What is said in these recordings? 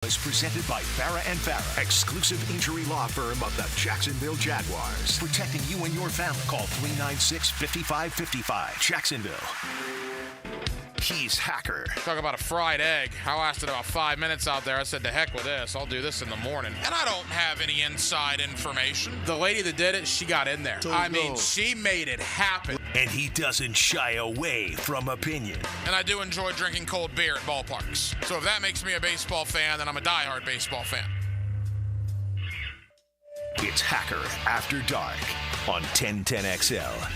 is presented by Farah and Farah, exclusive injury law firm of the Jacksonville Jaguars. Protecting you and your family. Call 396-5555. Jacksonville. He's Hacker. Talk about a fried egg. I lasted about 5 minutes out there. I said, to heck with this. I'll do this in the morning. And I don't have any inside information. The lady that did it, she got in there. She made it happen. And he doesn't shy away from opinion. And I do enjoy drinking cold beer at ballparks. So if that makes me a baseball fan, then I'm a diehard baseball fan. It's Hacker After Dark on 1010XL.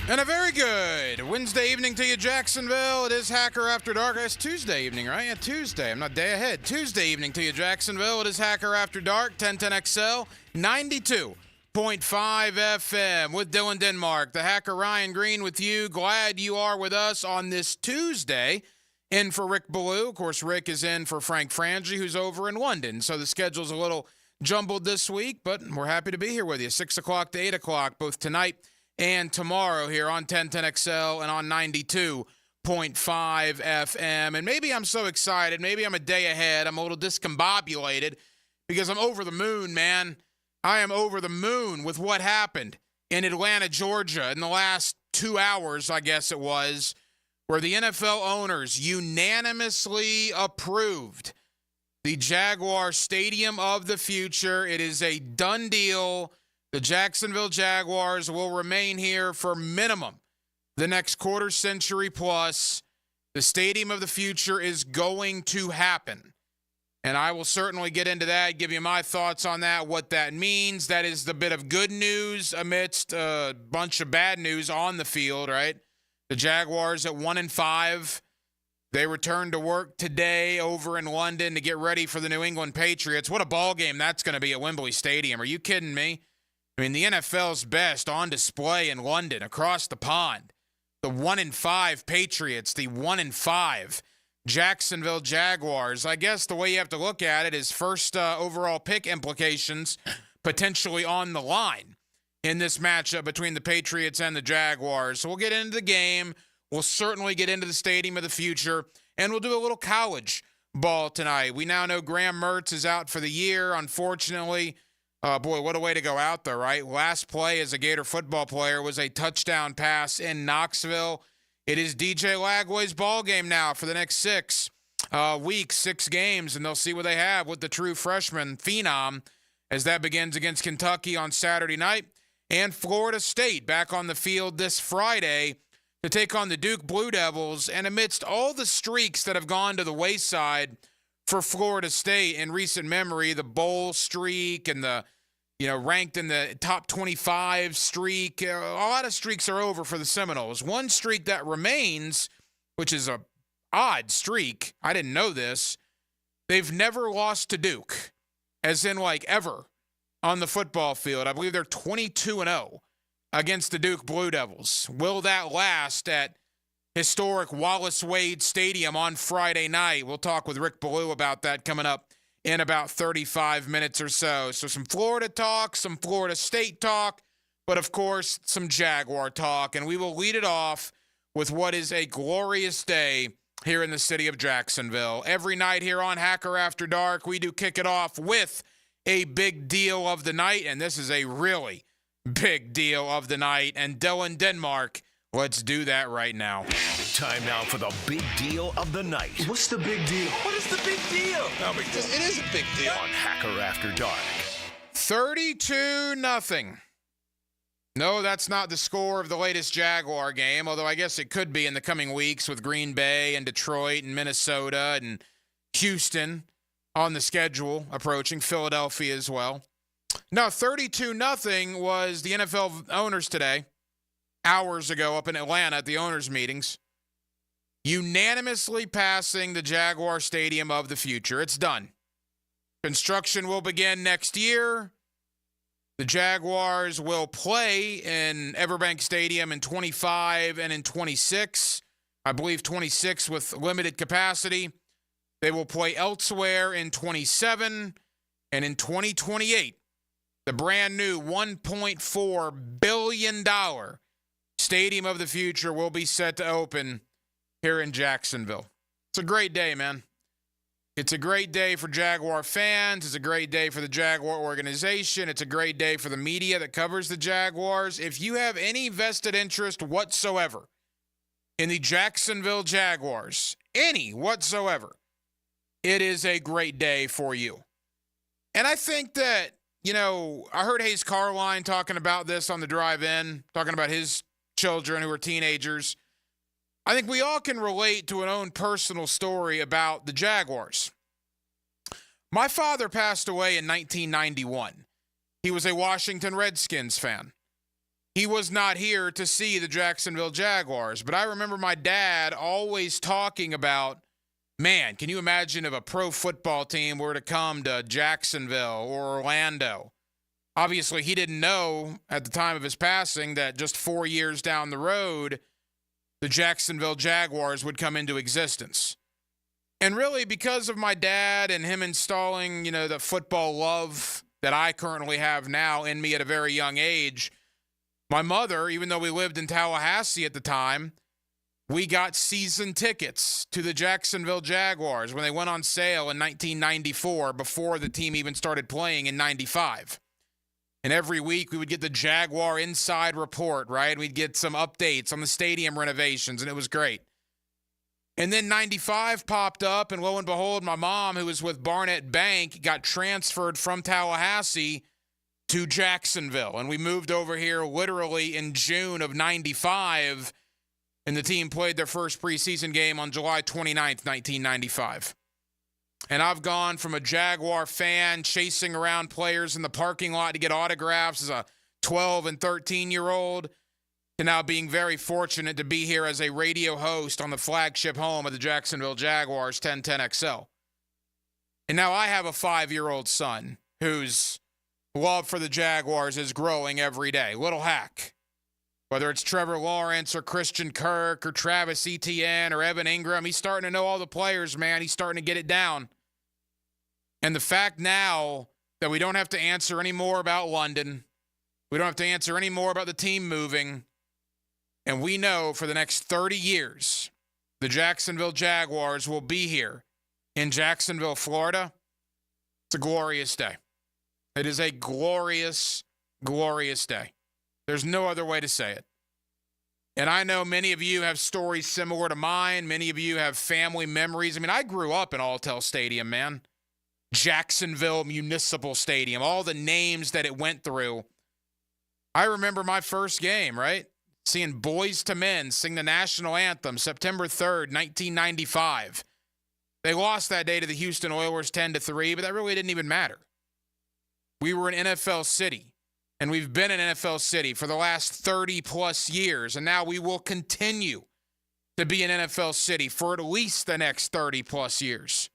And a very good Wednesday evening to you, Jacksonville. It is Hacker After Dark. It's Tuesday evening, right? Yeah, Tuesday. I'm not day ahead. Tuesday evening to you, Jacksonville. It is Hacker After Dark, 1010XL, 92.5 FM with Dylan Denmark. The Hacker Ryan Green with you. Glad you are with us on this Tuesday. In for Rick Ballou. Of course, Rick is in for Frank Frangie, who's over in London. So the schedule's a little jumbled this week, but we're happy to be here with you. 6 o'clock to 8 o'clock, both tonight and tomorrow here on 1010XL and on 92.5 FM. And maybe I'm so excited. Maybe I'm a day ahead. I'm a little discombobulated because I'm over the moon, man. I am over the moon with what happened in Atlanta, Georgia in the last 2 hours, I guess it was, where the NFL owners unanimously approved the Jaguars Stadium of the future. It is a done deal. The Jacksonville Jaguars will remain here for minimum the next quarter century plus. The Stadium of the future is going to happen. And I will certainly get into that, give you my thoughts on that, what that means. That is the bit of good news amidst a bunch of bad news on the field, right? The Jaguars at 1-5. They return to work today over in London to get ready for the New England Patriots. What a ball game that's going to be at Wembley Stadium. Are you kidding me? I mean, the NFL's best on display in London, across the pond. The 1-5 Patriots, the 1-5 Jacksonville Jaguars. I guess the way you have to look at it is first overall pick implications potentially on the line in this matchup between the Patriots and the Jaguars. So we'll get into the game. We'll certainly get into the Stadium of the future, and we'll do a little college ball tonight. We now know Graham Mertz is out for the year, unfortunately. Boy, what a way to go out there, right? Last play as a Gator football player was a touchdown pass in Knoxville. It is DJ Lagway's ball game now for the next 6 weeks, 6 games, and they'll see what they have with the true freshman phenom as that begins against Kentucky on Saturday night, and Florida State back on the field this Friday to take on the Duke Blue Devils. And amidst all the streaks that have gone to the wayside for Florida State in recent memory, the bowl streak and the ranked in the top 25 streak. A lot of streaks are over for the Seminoles. One streak that remains, which is a odd streak, I didn't know this, they've never lost to Duke, as in like ever, on the football field. I believe they're 22-0 against the Duke Blue Devils. Will that last at historic Wallace Wade Stadium on Friday night? We'll talk with Rick Ballou about that coming up in about 35 minutes or so. So some Florida talk, some Florida State talk, but of course some Jaguar talk. And we will lead it off with what is a glorious day here in the city of Jacksonville. Every night here on Hacker After Dark, we do kick it off with a big deal of the night. And this is a really big deal of the night. And Dylan Denmark, let's do that right now. Time now for the big deal of the night. What's the big deal? What is the big deal? No big deal. It is a big deal. On Hacker After Dark. 32-0. No, that's not the score of the latest Jaguar game, although I guess it could be in the coming weeks with Green Bay and Detroit and Minnesota and Houston on the schedule approaching, Philadelphia as well. No, 32-0 was the NFL owners today, hours ago up in Atlanta at the owners' meetings, unanimously passing the Jaguar Stadium of the future. It's done. Construction will begin next year. The Jaguars will play in Everbank Stadium in 25 and in 26. I believe 26 with limited capacity. They will play elsewhere in 27 and in 2028. The brand new $1.4 billion Stadium of the Future will be set to open here in Jacksonville. It's a great day, man. It's a great day for Jaguar fans. It's a great day for the Jaguar organization. It's a great day for the media that covers the Jaguars. If you have any vested interest whatsoever in the Jacksonville Jaguars, any whatsoever, it is a great day for you. And I think that, I heard Hayes Carline talking about this on the drive-in, talking about his children who are teenagers. I think we all can relate to an own personal story about the Jaguars. My father passed away in 1991. He was a Washington Redskins fan. He was not here to see the Jacksonville Jaguars, but I remember my dad always talking about, man, can you imagine if a pro football team were to come to Jacksonville or Orlando? Obviously, he didn't know at the time of his passing that just 4 years down the road, the Jacksonville Jaguars would come into existence. And really, because of my dad and him installing, the football love that I currently have now in me at a very young age, my mother, even though we lived in Tallahassee at the time, we got season tickets to the Jacksonville Jaguars when they went on sale in 1994 before the team even started playing in 95. And every week we would get the Jaguar Inside Report, right? We'd get some updates on the stadium renovations, and it was great. And then 95 popped up, and lo and behold, my mom, who was with Barnett Bank, got transferred from Tallahassee to Jacksonville. And we moved over here literally in June of 95, and the team played their first preseason game on July 29th, 1995. And I've gone from a Jaguar fan chasing around players in the parking lot to get autographs as a 12 and 13-year-old to now being very fortunate to be here as a radio host on the flagship home of the Jacksonville Jaguars, 1010XL. And now I have a 5-year-old son whose love for the Jaguars is growing every day. Little hack. Whether it's Trevor Lawrence or Christian Kirk or Travis Etienne or Evan Ingram, he's starting to know all the players, man. He's starting to get it down. And the fact now that we don't have to answer any more about London, we don't have to answer any more about the team moving, and we know for the next 30 years, the Jacksonville Jaguars will be here in Jacksonville, Florida. It's a glorious day. It is a glorious, glorious day. There's no other way to say it. And I know many of you have stories similar to mine. Many of you have family memories. I mean, I grew up in Alltel Stadium, man. Jacksonville Municipal Stadium, all the names that it went through. I remember my first game, right? Seeing Boys to Men sing the national anthem, September 3rd, 1995. They lost that day to the Houston Oilers 10-3, but that really didn't even matter. We were in NFL City, and we've been in NFL City for the last 30-plus years, and now we will continue to be in NFL City for at least the next 30-plus years.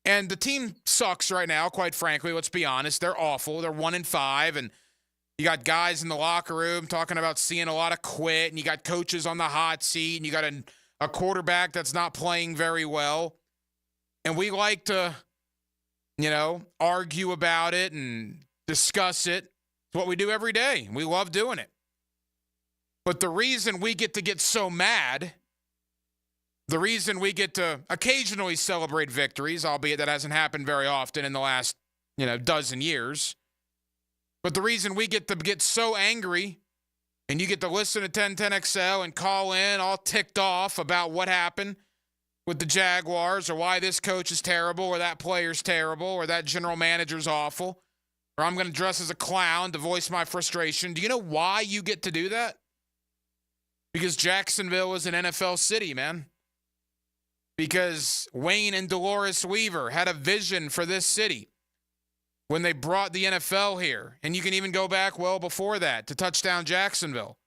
And the team sucks right now, quite frankly. Let's be honest. They're awful. They're 1-5, and you got guys in the locker room talking about seeing a lot of quit, and you got coaches on the hot seat, and you got a quarterback that's not playing very well. And we like to, argue about it and discuss it. It's what we do every day. We love doing it. But the reason we get so mad, the reason we get to occasionally celebrate victories, albeit that hasn't happened very often in the last, dozen years, but the reason we get so angry and you get to listen to 1010XL and call in all ticked off about what happened with the Jaguars or why this coach is terrible or that player's terrible or that general manager's awful, or I'm going to dress as a clown to voice my frustration. Do you know why you get to do that? Because Jacksonville is an NFL city, man. Because Wayne and Dolores Weaver had a vision for this city when they brought the NFL here. And you can even go back well before that to Touchdown Jacksonville.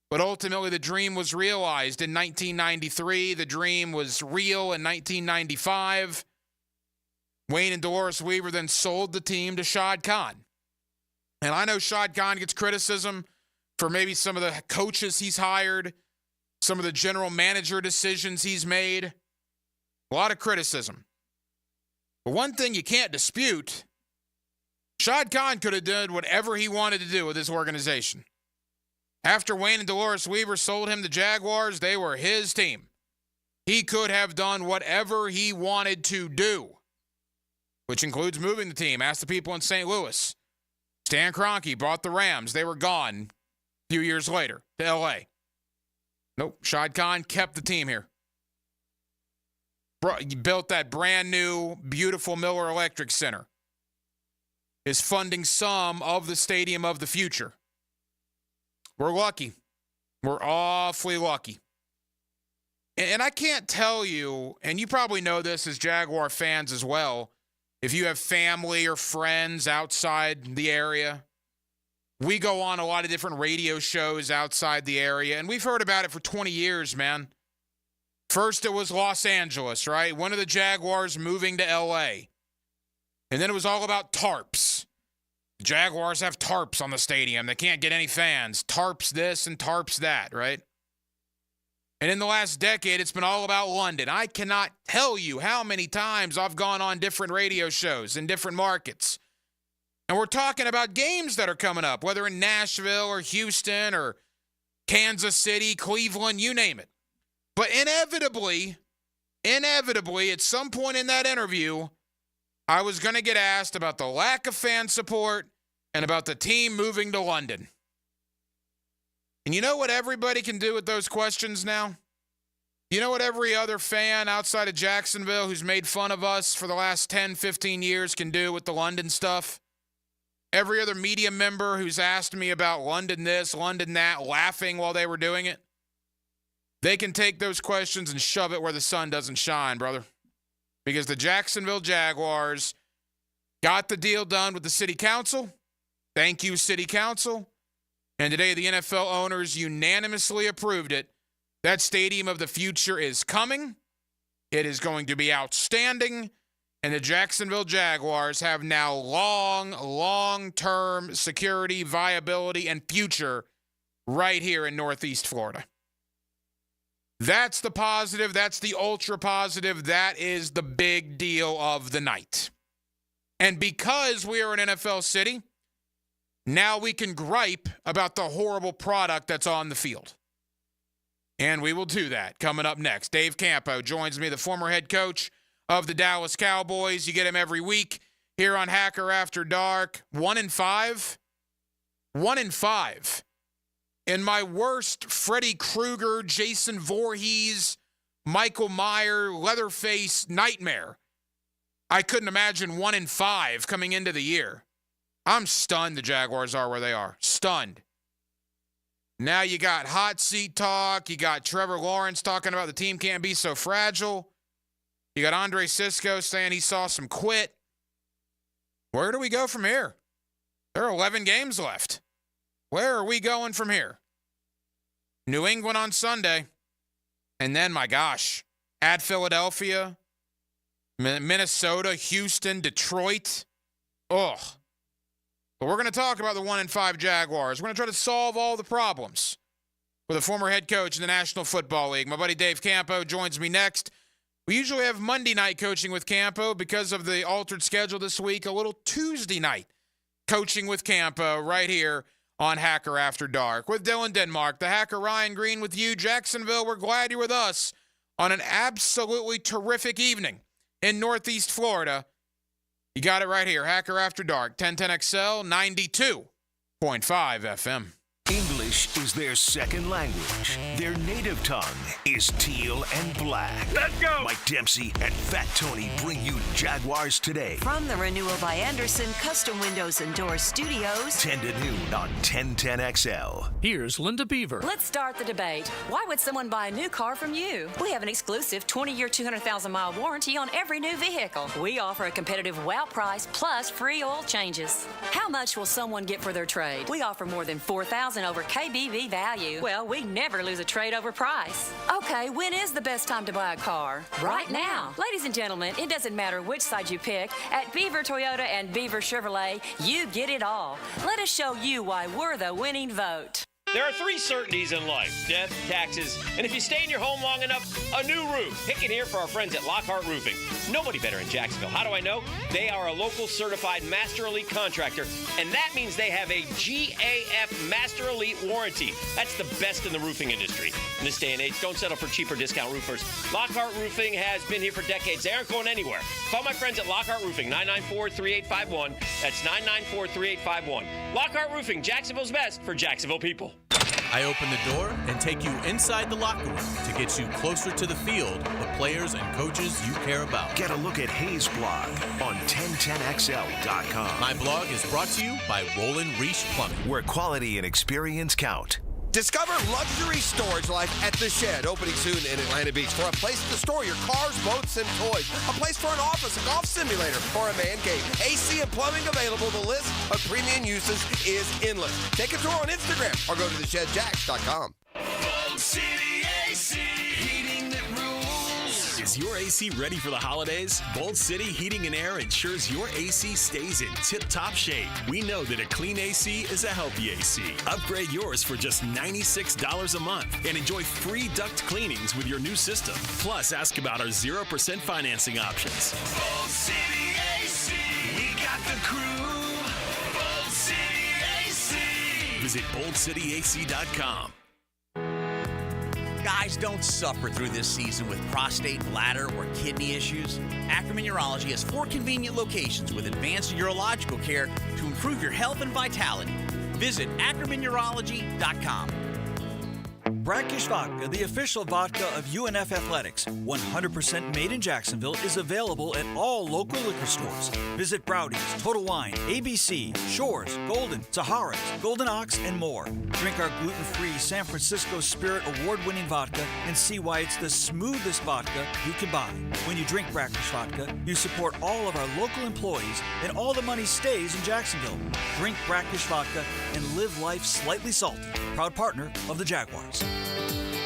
But ultimately, the dream was realized in 1993. The dream was real in 1995. Wayne and Dolores Weaver then sold the team to Shad Khan. And I know Shad Khan gets criticism for maybe some of the coaches he's hired, some of the general manager decisions he's made. A lot of criticism. But one thing you can't dispute, Shad Khan could have done whatever he wanted to do with this organization. After Wayne and Dolores Weaver sold him the Jaguars, they were his team. He could have done whatever he wanted to do, which includes moving the team. Ask the people in St. Louis. Stan Kroenke bought the Rams. They were gone a few years later to L.A. Nope. Shad Khan kept the team here. Built that brand new, beautiful Miller Electric Center. Is funding some of the stadium of the future. We're lucky. We're awfully lucky. And I can't tell you, and you probably know this as Jaguar fans as well, if you have family or friends outside the area. We go on a lot of different radio shows outside the area, and we've heard about it for 20 years, man. First it was Los Angeles, right? When are the Jaguars moving to L.A.? And then it was all about tarps. The Jaguars have tarps on the stadium. They can't get any fans. Tarps this and tarps that, right? And in the last decade, it's been all about London. I cannot tell you how many times I've gone on different radio shows in different markets. And we're talking about games that are coming up, whether in Nashville or Houston or Kansas City, Cleveland, you name it. But inevitably, at some point in that interview, I was going to get asked about the lack of fan support and about the team moving to London. And you know what everybody can do with those questions now? You know what every other fan outside of Jacksonville who's made fun of us for the last 10, 15 years can do with the London stuff? Every other media member who's asked me about London this, London that, laughing while they were doing it, they can take those questions and shove it where the sun doesn't shine, brother. Because the Jacksonville Jaguars got the deal done with the city council. Thank you, city council. And today the NFL owners unanimously approved it. That stadium of the future is coming. It is going to be outstanding. And the Jacksonville Jaguars have now long-term security, viability, and future right here in Northeast Florida. That's the positive. That's the ultra positive. That is the big deal of the night. And because we are an NFL city, now we can gripe about the horrible product that's on the field. And we will do that coming up next. Dave Campo joins me, the former head coach of the Dallas Cowboys. You get him every week here on Hacker After Dark. 1-5. 1-5. In my worst Freddy Krueger, Jason Voorhees, Michael Myers, Leatherface nightmare, I couldn't imagine 1-5 coming into the year. I'm stunned the Jaguars are where they are. Stunned. Now you got hot seat talk. You got Trevor Lawrence talking about the team can't be so fragile. You got Andre Sisco saying he saw some quit. Where do we go from here? There are 11 games left. Where are we going from here? New England on Sunday. And then, my gosh, at Philadelphia, Minnesota, Houston, Detroit. Ugh. But we're going to talk about the 1-5 Jaguars. We're going to try to solve all the problems with a former head coach in the National Football League. My buddy Dave Campo joins me next. We usually have Monday night coaching with Campo because of the altered schedule this week. A little Tuesday night coaching with Campo right here on Hacker After Dark. With Dylan Denmark, the Hacker Ryan Green with you. Jacksonville, we're glad you're with us on an absolutely terrific evening in Northeast Florida. You got it right here. Hacker After Dark, 1010XL, 92.5 FM. English is their second language. Their native tongue is teal and black. Let's go! Mike Dempsey and Fat Tony bring you Jaguars Today. From the Renewal by Anderson Custom Windows and Doors Studios. 10 to noon on 1010XL. Here's Linda Beaver. Let's start the debate. Why would someone buy a new car from you? We have an exclusive 20-year, 200,000-mile warranty on every new vehicle. We offer a competitive wow price plus free oil changes. How much will someone get for their trade? We offer more than $4,000 over KBV value. Well, we never lose a trade over price. Okay, when is the best time to buy a car? Right now. Ladies and gentlemen, it doesn't matter which side you pick. At Beaver Toyota and Beaver Chevrolet, you get it all. Let us show you why we're the winning vote. There are 3 certainties in life: death, taxes, and if you stay in your home long enough, a new roof. Picking here for our friends at Lockhart Roofing. Nobody better in Jacksonville. How do I know? They are a local certified Master Elite contractor, and that means they have a GAF Master Elite warranty. That's the best in the roofing industry. In this day and age, don't settle for cheaper discount roofers. Lockhart Roofing has been here for decades. They aren't going anywhere. Call my friends at Lockhart Roofing, 994-3851. That's 994-3851. Lockhart Roofing, Jacksonville's best for Jacksonville people. I open the door and take you inside the locker room to get you closer to the field, the players and coaches you care about. Get a look at Hayes' blog on 1010XL.com. My blog is brought to you by Roland Reese Plumbing, where quality and experience count. Discover luxury storage life at The Shed, opening soon in Atlanta Beach, for a place to store your cars, boats, and toys. A place for an office, a golf simulator, or a man cave. AC and plumbing available. The list of premium uses is endless. Take a tour on Instagram or go to theshedjacks.com. Bold City AC, heating that rules. Is your AC ready for the holidays? Bold City Heating and Air ensures your AC stays in tip-top shape. We know that a clean AC is a healthy AC. Upgrade yours for just $96 a month and enjoy free duct cleanings with your new system. Plus, ask about our 0% financing options. Bold City AC, we got the crew. Bold City AC. Visit boldcityac.com. Guys, don't suffer through this season with prostate, bladder, or kidney issues. Ackerman Urology has 4 convenient locations with advanced urological care to improve your health and vitality. Visit AckermanUrology.com. Brackish Vodka, the official vodka of UNF Athletics, 100% made in Jacksonville, is available at all local liquor stores. Visit Browdy's, Total Wine, ABC, Shores, Golden, Sahara's, Golden Ox, and more. Drink our gluten-free San Francisco Spirit award-winning vodka and see why it's the smoothest vodka you can buy. When you drink Brackish Vodka, you support all of our local employees and all the money stays in Jacksonville. Drink Brackish Vodka and live life slightly salty. Proud partner of the Jaguars.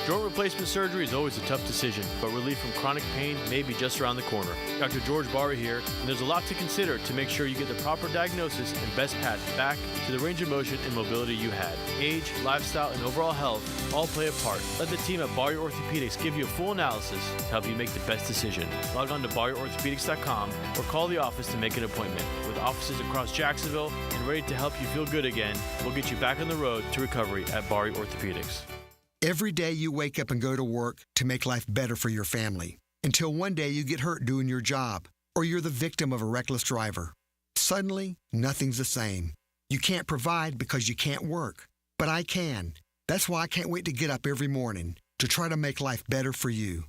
Joint replacement surgery is always a tough decision, but relief from chronic pain may be just around the corner. Dr. George Barra here, and there's a lot to consider to make sure you get the proper diagnosis and best path back to the range of motion and mobility you had. Age, lifestyle, and overall health all play a part. Let the team at Barrier Orthopedics give you a full analysis to help you make the best decision. Log on to BarrierOrthopedics.com or call the office to make an appointment. With offices across Jacksonville and ready to help you feel good again, we'll get you back on the road to recovery at Barrier Orthopedics. Every day you wake up and go to work to make life better for your family, until one day you get hurt doing your job, or you're the victim of a reckless driver. Suddenly, nothing's the same. You can't provide because you can't work, but I can. That's why I can't wait to get up every morning to try to make life better for you.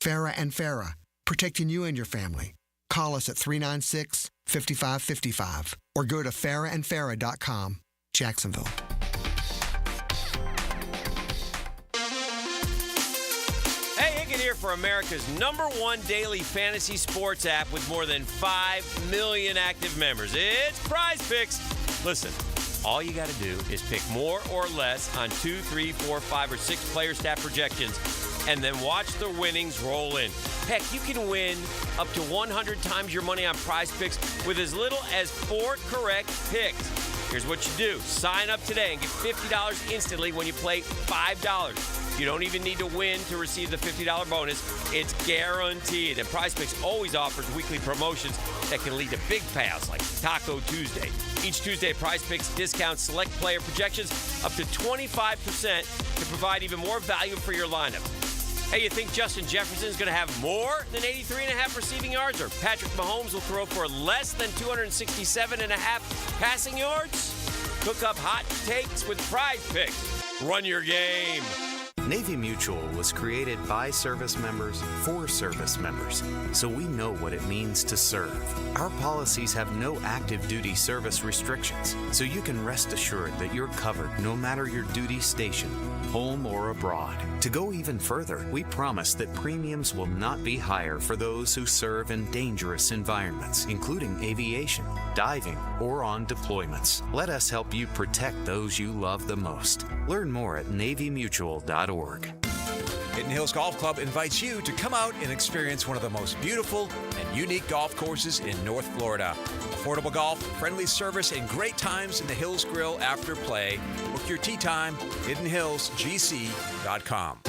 Farah and Farah, protecting you and your family. Call us at 396-5555 or go to farahandfarah.com, Jacksonville. Here for America's #1 daily fantasy sports app with more than 5 million active members. It's Prize Picks. Listen, all you got to do is pick more or less on 2, 3, 4, 5, or 6 player stat projections, and then watch the winnings roll in. Heck, you can win up to 100 times your money on Prize Picks with as little as 4 correct picks. Here's what you do. Sign up today and get $50 instantly when you play $5. You don't even need to win to receive the $50 bonus. It's guaranteed. And Prize Picks always offers weekly promotions that can lead to big payouts like Taco Tuesday. Each Tuesday, Prize Picks discounts select player projections up to 25% to provide even more value for your lineup. Hey, you think Justin Jefferson's going to have more than 83.5 receiving yards, or Patrick Mahomes will throw for less than 267.5 passing yards? Cook up hot takes with Prize Picks. Run your game. Navy Mutual was created by service members for service members, so we know what it means to serve. Our policies have no active duty service restrictions, so you can rest assured that you're covered no matter your duty station, home or abroad. To go even further, we promise that premiums will not be higher for those who serve in dangerous environments, including aviation, diving, or on deployments. Let us help you protect those you love the most. Learn more at NavyMutual.org. Hidden Hills Golf Club invites you to come out and experience one of the most beautiful and unique golf courses in North Florida. Affordable golf, friendly service, and great times in the Hills Grill after play. Book your tee time, hiddenhillsgc.com.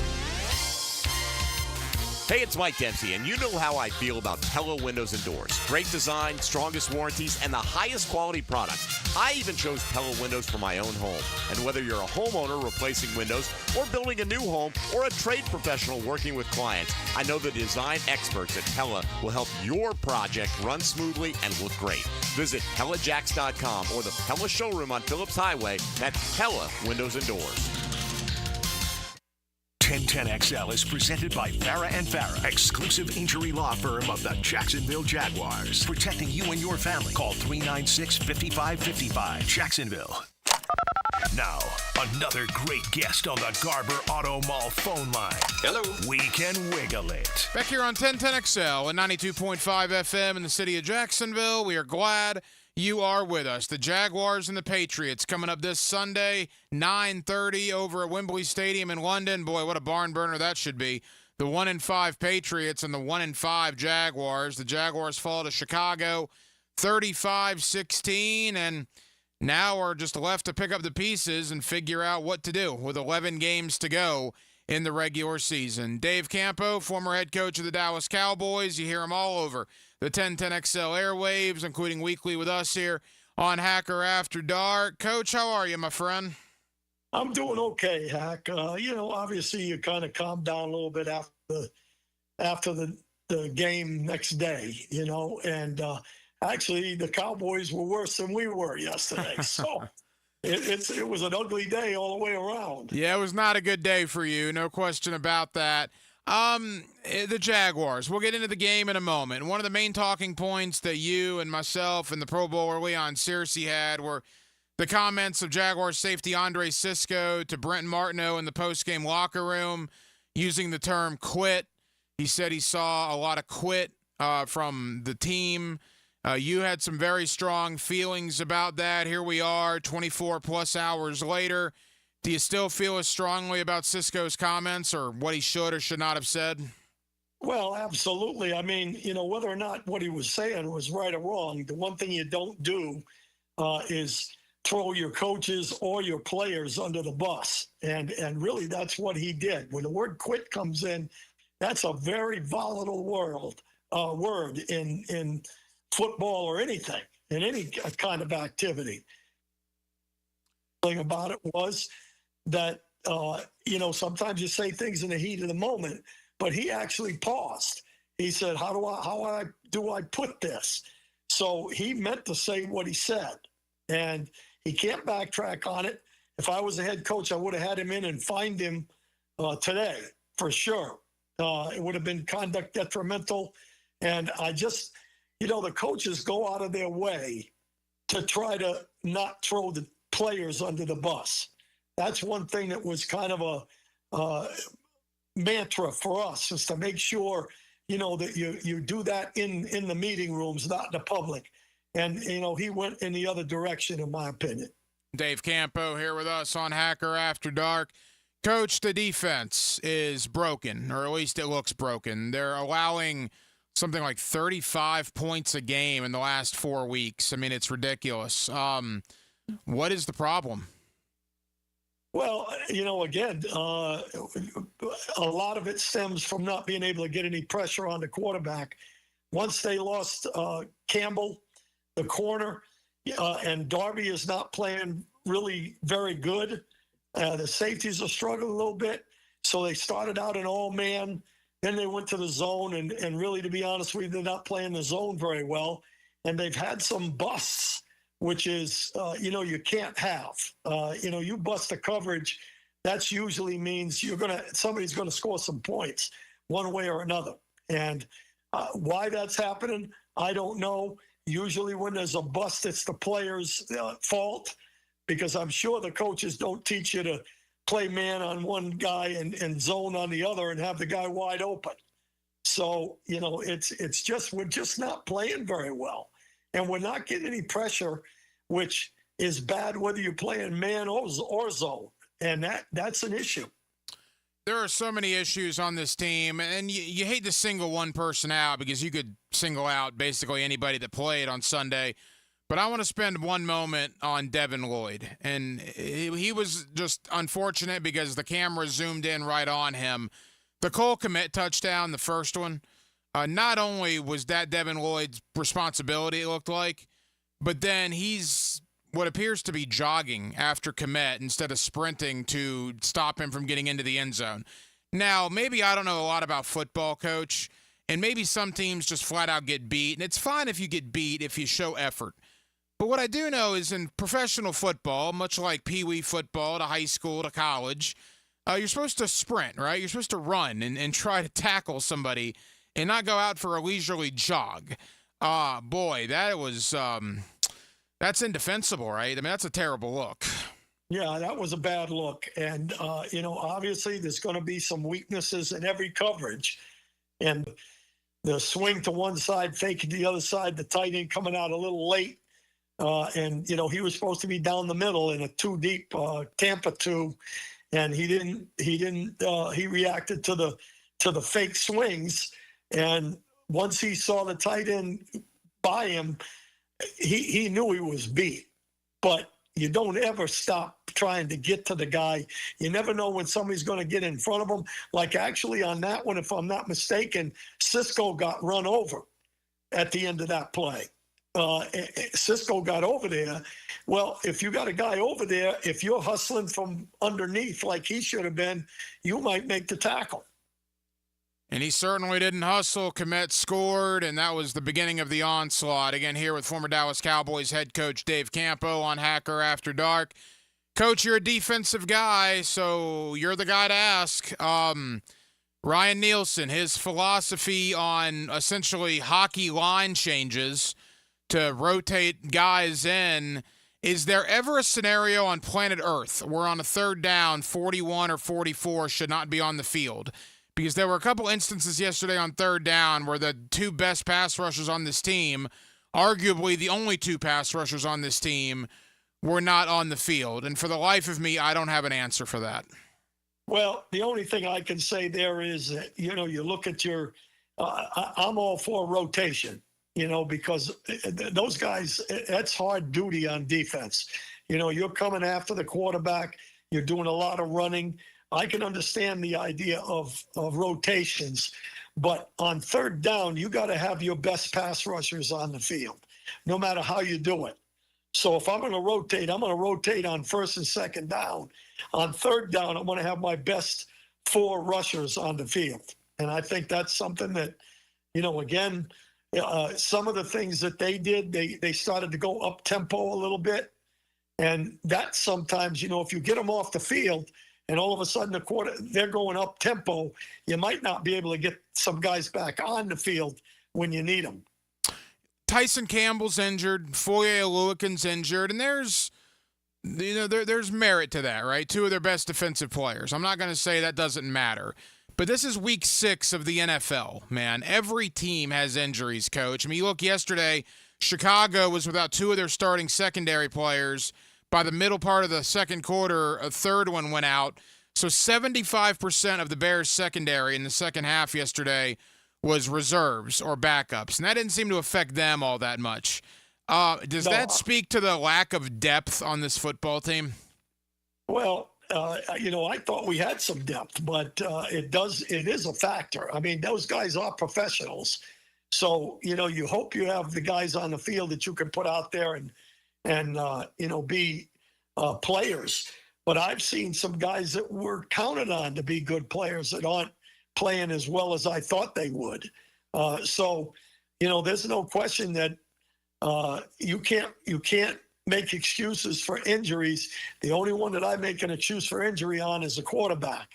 Hey, it's Mike Dempsey, and you know how I feel about Pella Windows and Doors. Great design, strongest warranties, and the highest quality products. I even chose Pella Windows for my own home. And whether you're a homeowner replacing windows or building a new home or a trade professional working with clients, I know the design experts at Pella will help your project run smoothly and look great. Visit PellaJacks.com or the Pella showroom on Phillips Highway. That's Pella Windows and Doors. 1010XL is presented by Farah and Farah, exclusive injury law firm of the Jacksonville Jaguars. Protecting you and your family. Call 396-5555. Jacksonville. Now, another great guest on the Garber Auto Mall phone line. Hello. We can wiggle it. Back here on 1010XL and 92.5 FM in the city of Jacksonville. We are glad you are with us. The Jaguars and the Patriots coming up this Sunday, 9:30 over at Wembley Stadium in London. Boy, what a barn burner that should be. The 1-5 Patriots and the 1-5 Jaguars. The Jaguars fall to Chicago 35-16, and now are just left to pick up the pieces and figure out what to do with 11 games to go in the regular season. Dave Campo, former head coach of the Dallas Cowboys. You hear him all over the 1010XL airwaves, including weekly with us here on Hacker After Dark. Coach, how are you, my friend? I'm doing okay, Hack. Obviously you kind of calmed down a little bit after the game next day, and actually the Cowboys were worse than we were yesterday. So it was an ugly day all the way around. Yeah, it was not a good day for you, no question about that. The Jaguars, we'll get into the game in a moment. One of the main talking points that you and myself and the Pro Bowler Leon Searcy had were the comments of Jaguars safety Andre Sisco to Brenton Martineau in the postgame locker room using the term quit. He said he saw a lot of quit from the team. You had some very strong feelings about that. Here we are 24-plus hours later. Do you still feel as strongly about Sisco's comments or what he should or should not have said? Well, absolutely. I mean, whether or not what he was saying was right or wrong, the one thing you don't do is throw your coaches or your players under the bus. And really, that's what he did. When the word quit comes in, that's a very volatile word in football or anything, in any kind of activity. The thing about it was that, sometimes you say things in the heat of the moment, but he actually paused. He said, how do I put this? So he meant to say what he said, and he can't backtrack on it. If I was a head coach, I would have had him in and fined him today for sure. It would have been conduct detrimental. And I just, the coaches go out of their way to try to not throw the players under the bus. That's one thing that was kind of a mantra for us, is to make sure, that you do that in the meeting rooms, not in the public. And, he went in the other direction, in my opinion. Dave Campo here with us on Hacker After Dark. Coach, the defense is broken, or at least it looks broken. They're allowing something like 35 points a game in the last 4 weeks. I mean, it's ridiculous. What is the problem? Well, again, a lot of it stems from not being able to get any pressure on the quarterback. Once they lost Campbell, the corner, and Darby is not playing really very good. The safeties are struggling a little bit. So they started out in all-man. Then they went to the zone, and really, to be honest with you, they're not playing the zone very well. And they've had some busts, which is, you can't have. You bust a coverage, that usually means somebody's going to score some points one way or another. And why that's happening, I don't know. Usually when there's a bust, it's the player's fault, because I'm sure the coaches don't teach you to play man on one guy and zone on the other and have the guy wide open. So, it's just, we're just not playing very well. And we're not getting any pressure, which is bad whether you're playing man or zone. And that's an issue. There are so many issues on this team, and you hate to single one person out because you could single out basically anybody that played on Sunday. But I want to spend one moment on Devin Lloyd. And he was just unfortunate because the camera zoomed in right on him. The Cole Kmet touchdown, the first one, not only was that Devin Lloyd's responsibility, it looked like, but then he's what appears to be jogging after Kmet instead of sprinting to stop him from getting into the end zone. Now, maybe I don't know a lot about football, Coach, and maybe some teams just flat out get beat, and it's fine if you get beat if you show effort. But what I do know is in professional football, much like peewee football to high school to college, you're supposed to sprint, right? You're supposed to run and try to tackle somebody and not go out for a leisurely jog. Boy, that was that's indefensible, right? I mean, that's a terrible look. Yeah, that was a bad look. And, obviously there's going to be some weaknesses in every coverage. And the swing to one side, fake to the other side, the tight end coming out a little late. And he was supposed to be down the middle in a two deep Tampa 2, and he reacted to the fake swings. And once he saw the tight end by him, he knew he was beat. But you don't ever stop trying to get to the guy. You never know when somebody's going to get in front of him. Like actually on that one, if I'm not mistaken, Cisco got run over at the end of that play. Cisco got over there. Well, if you got a guy over there, if you're hustling from underneath like he should have been, you might make the tackle. And he certainly didn't hustle. Kmet scored, and that was the beginning of the onslaught. Again, here with former Dallas Cowboys head coach Dave Campo on Hacker After Dark. Coach, you're a defensive guy, so you're the guy to ask. Ryan Nielsen, his philosophy on essentially hockey line changes to rotate guys in. Is there ever a scenario on planet Earth where on a third down, 41 or 44 should not be on the field? Because there were a couple instances yesterday on third down where the two best pass rushers on this team, arguably the only two pass rushers on this team, were not on the field. And for the life of me, I don't have an answer for that. Well, the only thing I can say there is that, you look at your I'm all for rotation, because those guys, that's hard duty on defense. You're coming after the quarterback. You're doing a lot of running. I can understand the idea of rotations, but on third down, you got to have your best pass rushers on the field, no matter how you do it. So if I'm going to rotate, I'm going to rotate on first and second down. On third down, I'm going to have my best four rushers on the field. And I think that's something that, again, some of the things that they did, they started to go up tempo a little bit. And that sometimes, if you get them off the field, and all of a sudden they're going up tempo, you might not be able to get some guys back on the field when you need them. Tyson Campbell's injured, Foye Oluwakin's injured, and there's merit to that, right? Two of their best defensive players. I'm not going to say that doesn't matter. But this is week 6 of the NFL, man. Every team has injuries, Coach. I mean, you look yesterday, Chicago was without two of their starting secondary players. By the middle part of the second quarter, a third one went out. So 75% of the Bears' secondary in the second half yesterday was reserves or backups. And that didn't seem to affect them all that much. Does that speak to the lack of depth on this football team? Well, I thought we had some depth, but it is a factor. I mean, those guys are professionals. So, you hope you have the guys on the field that you can put out there and be players. But I've seen some guys that were counted on to be good players that aren't playing as well as I thought they would. So, there's no question that you can't make excuses for injuries. The only one that I make an excuse for injury on is a quarterback.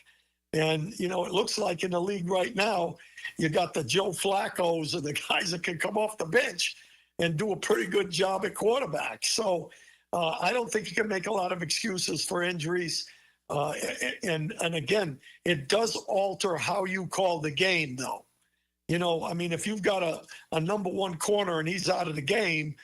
And, it looks like in the league right now, you got the Joe Flaccos and the guys that can come off the bench and do a pretty good job at quarterback. So I don't think you can make a lot of excuses for injuries. And again, it does alter how you call the game, though. If you've got a number one corner and he's out of the game,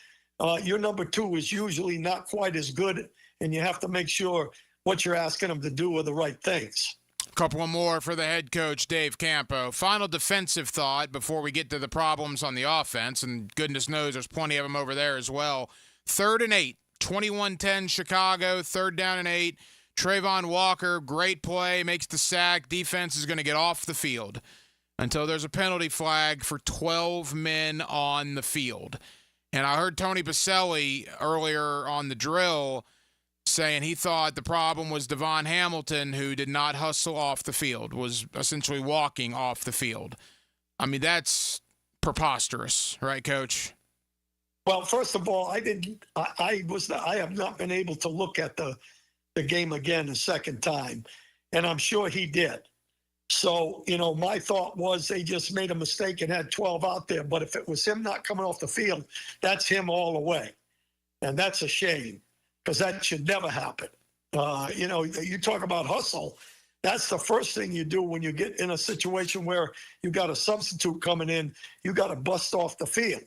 your number two is usually not quite as good, and you have to make sure what you're asking him to do are the right things. Couple more for the head coach, Dave Campo. Final defensive thought before we get to the problems on the offense, and goodness knows there's plenty of them over there as well. 3rd and 8, 21-10 Chicago, 3rd down and 8. Trayvon Walker, great play, makes the sack. Defense is going to get off the field until there's a penalty flag for 12 men on the field. And I heard Tony Baselli earlier on the drill saying he thought the problem was Devon Hamilton, who did not hustle off the field, was essentially walking off the field. I mean, that's preposterous, right, Coach? Well, first of all, I have not been able to look at the game again a second time, and I'm sure he did. So, my thought was they just made a mistake and had 12 out there. But if it was him not coming off the field, that's him all the way. And that's a shame, because that should never happen. You talk about hustle. That's the first thing you do when you get in a situation where you got a substitute coming in. You got to bust off the field.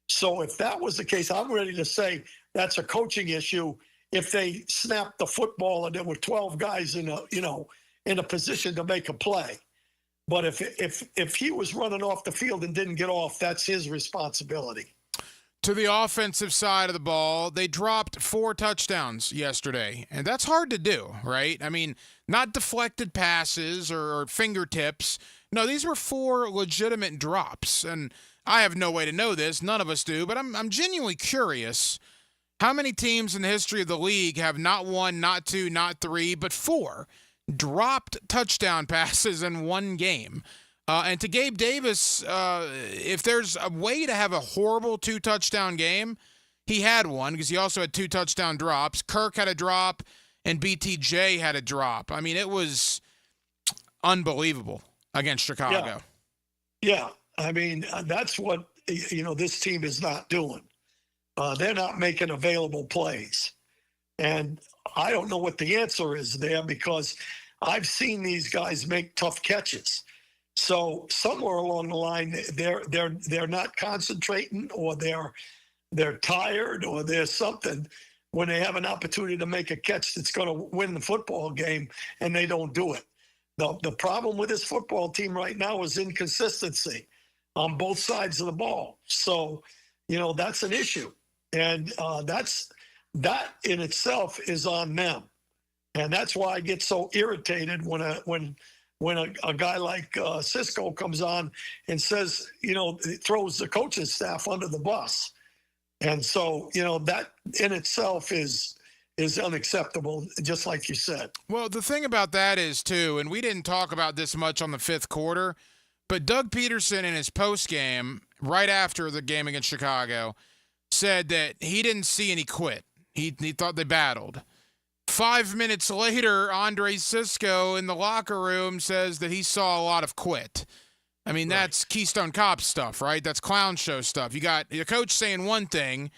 So if that was the case, I'm ready to say that's a coaching issue. If they snapped the football and there were 12 guys in a position to make a play. But if he was running off the field and didn't get off, that's his responsibility. To the offensive side of the ball, they dropped 4 touchdowns yesterday, and that's hard to do, right? I mean, not deflected passes or fingertips. No, these were 4 legitimate drops, and I have no way to know this. None of us do, but I'm genuinely curious. How many teams in the history of the league have not 1, not 2, not 3, but 4 dropped touchdown passes in one game? And to Gabe Davis, if there's a way to have a horrible 2-touchdown game, he had one, because he also had 2 touchdown drops. Kirk had a drop, and BTJ had a drop. I mean, it was unbelievable against Chicago. Yeah. I mean, that's what, this team is not doing. They're not making available plays. And I don't know what the answer is there, because I've seen these guys make tough catches. So somewhere along the line, they're not concentrating, or they're tired, or there's something when they have an opportunity to make a catch that's going to win the football game, and they don't do it. The problem with this football team right now is inconsistency on both sides of the ball. So, that's an issue. And that in itself is on them. And that's why I get so irritated when a guy like Cisco comes on and says, throws the coaching staff under the bus. And so, that in itself is unacceptable, just like you said. Well, the thing about that is, too, and we didn't talk about this much on the 5th quarter, but Doug Peterson in his postgame, right after the game against Chicago, said that he didn't see any quit. He thought they battled. 5 minutes later, Andre Cisco in the locker room says that he saw a lot of quit. I mean, that's Keystone Cop stuff, right? That's clown show stuff. You got your coach saying one thing,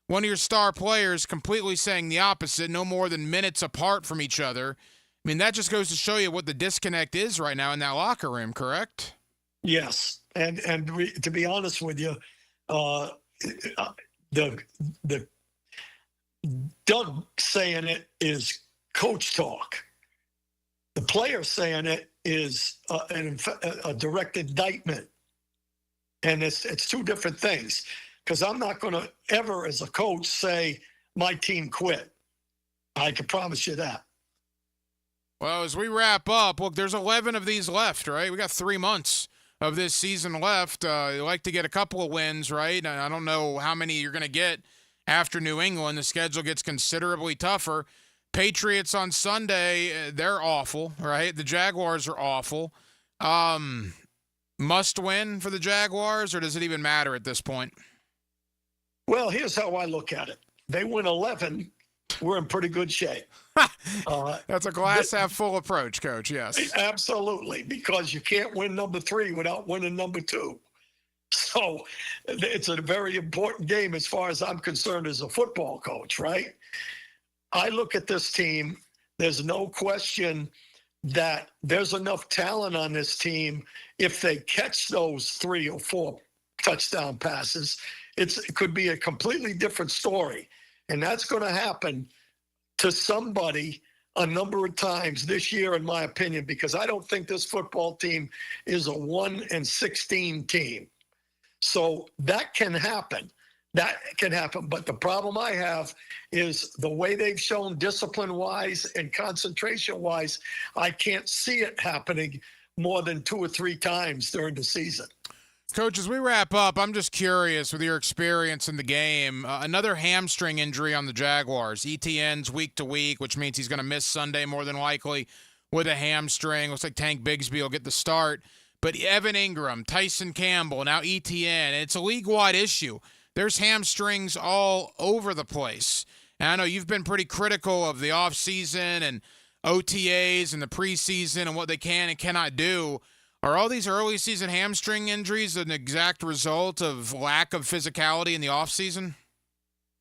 one of your star players completely saying the opposite, no more than minutes apart from each other. I mean, that just goes to show you what the disconnect is right now in that locker room, correct? Yes. And to be honest with you, the Doug saying it is coach talk. The player saying it is a direct indictment. And it's 2 different things, because I'm not going to ever, as a coach, say my team quit. I can promise you that. Well, as we wrap up, look, there's 11 of these left, right? We got 3 months of this season left. You like to get a couple of wins, right? I don't know how many you're going to get after New England. The schedule gets considerably tougher. Patriots on Sunday, they're awful, right? The Jaguars are awful. Must win for the Jaguars, or does it even matter at this point? Well, here's how I look at it. They win 11, we're in pretty good shape. That's a glass half full approach, Coach, yes. Absolutely, because you can't win number 3 without winning number 2. So it's a very important game as far as I'm concerned as a football coach, right? I look at this team, there's no question that there's enough talent on this team. If they catch those 3 or 4 touchdown passes, it could be a completely different story. And that's going to happen to somebody a number of times this year, in my opinion, because I don't think this football team is a 1-16 team. So that can happen. That can happen. But the problem I have is the way they've shown discipline-wise and concentration-wise, I can't see it happening more than 2 or 3 times during the season. Coach, as we wrap up, I'm just curious with your experience in the game. Another hamstring injury on the Jaguars. ETN's week to week, which means he's going to miss Sunday more than likely with a hamstring. Looks like Tank Bigsby will get the start. But Evan Ingram, Tyson Campbell, now ETN, it's a league-wide issue. There's hamstrings all over the place. And I know you've been pretty critical of the offseason and OTAs and the preseason and what they can and cannot do. Are all these early season hamstring injuries an exact result of lack of physicality in the offseason?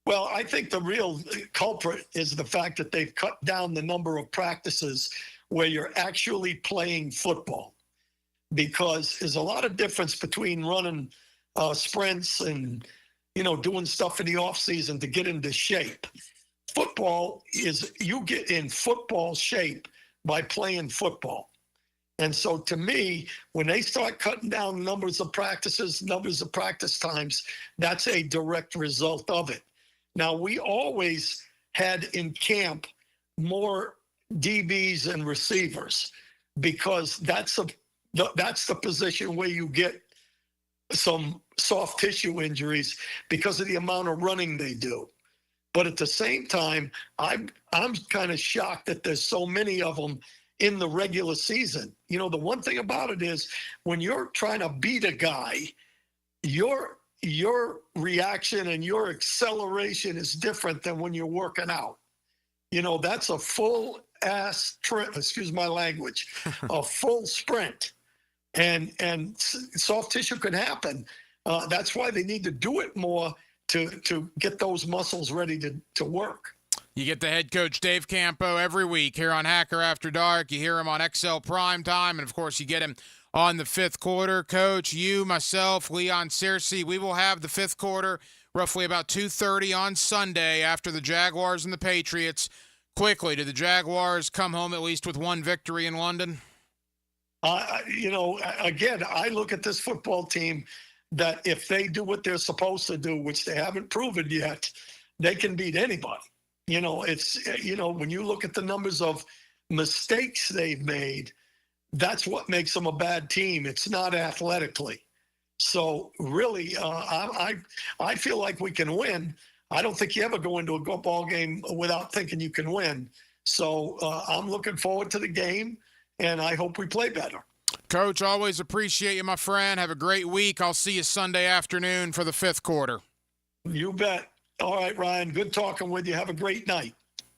Well, I think the real culprit is the fact that they've cut down the number of practices where you're actually playing football, because there's a lot of difference between running sprints and, doing stuff in the offseason to get into shape. Football is, you get in football shape by playing football. And so to me, when they start cutting down numbers of practices, numbers of practice times, that's a direct result of it. Now, we always had in camp more DBs and receivers, because that's the position where you get some soft tissue injuries because of the amount of running they do. But at the same time, I'm kind of shocked that there's so many of them in the regular season. The one thing about it is when you're trying to beat a guy, your reaction and your acceleration is different than when you're working out. That's a full ass excuse my language, a full sprint. And soft tissue can happen. That's why they need to do it more to get those muscles ready to work. You get the head coach, Dave Campo, every week here on Hacker After Dark. You hear him on XL Prime Time, and, of course, you get him on the fifth quarter. Coach, you, myself, Leon Searcy, we will have the fifth quarter roughly about 2:30 on Sunday after the Jaguars and the Patriots. Quickly, did the Jaguars come home at least with one victory in London? Again, I look at this football team that if they do what they're supposed to do, which they haven't proven yet, they can beat anybody. When you look at the numbers of mistakes they've made, that's what makes them a bad team. It's not athletically. So really, I feel like we can win. I don't think you ever go into a ball game without thinking you can win. So I'm looking forward to the game, and I hope we play better. Coach, always appreciate you, my friend. Have a great week. I'll see you Sunday afternoon for the fifth quarter. You bet. All right, Ryan, good talking with you. Have a great night.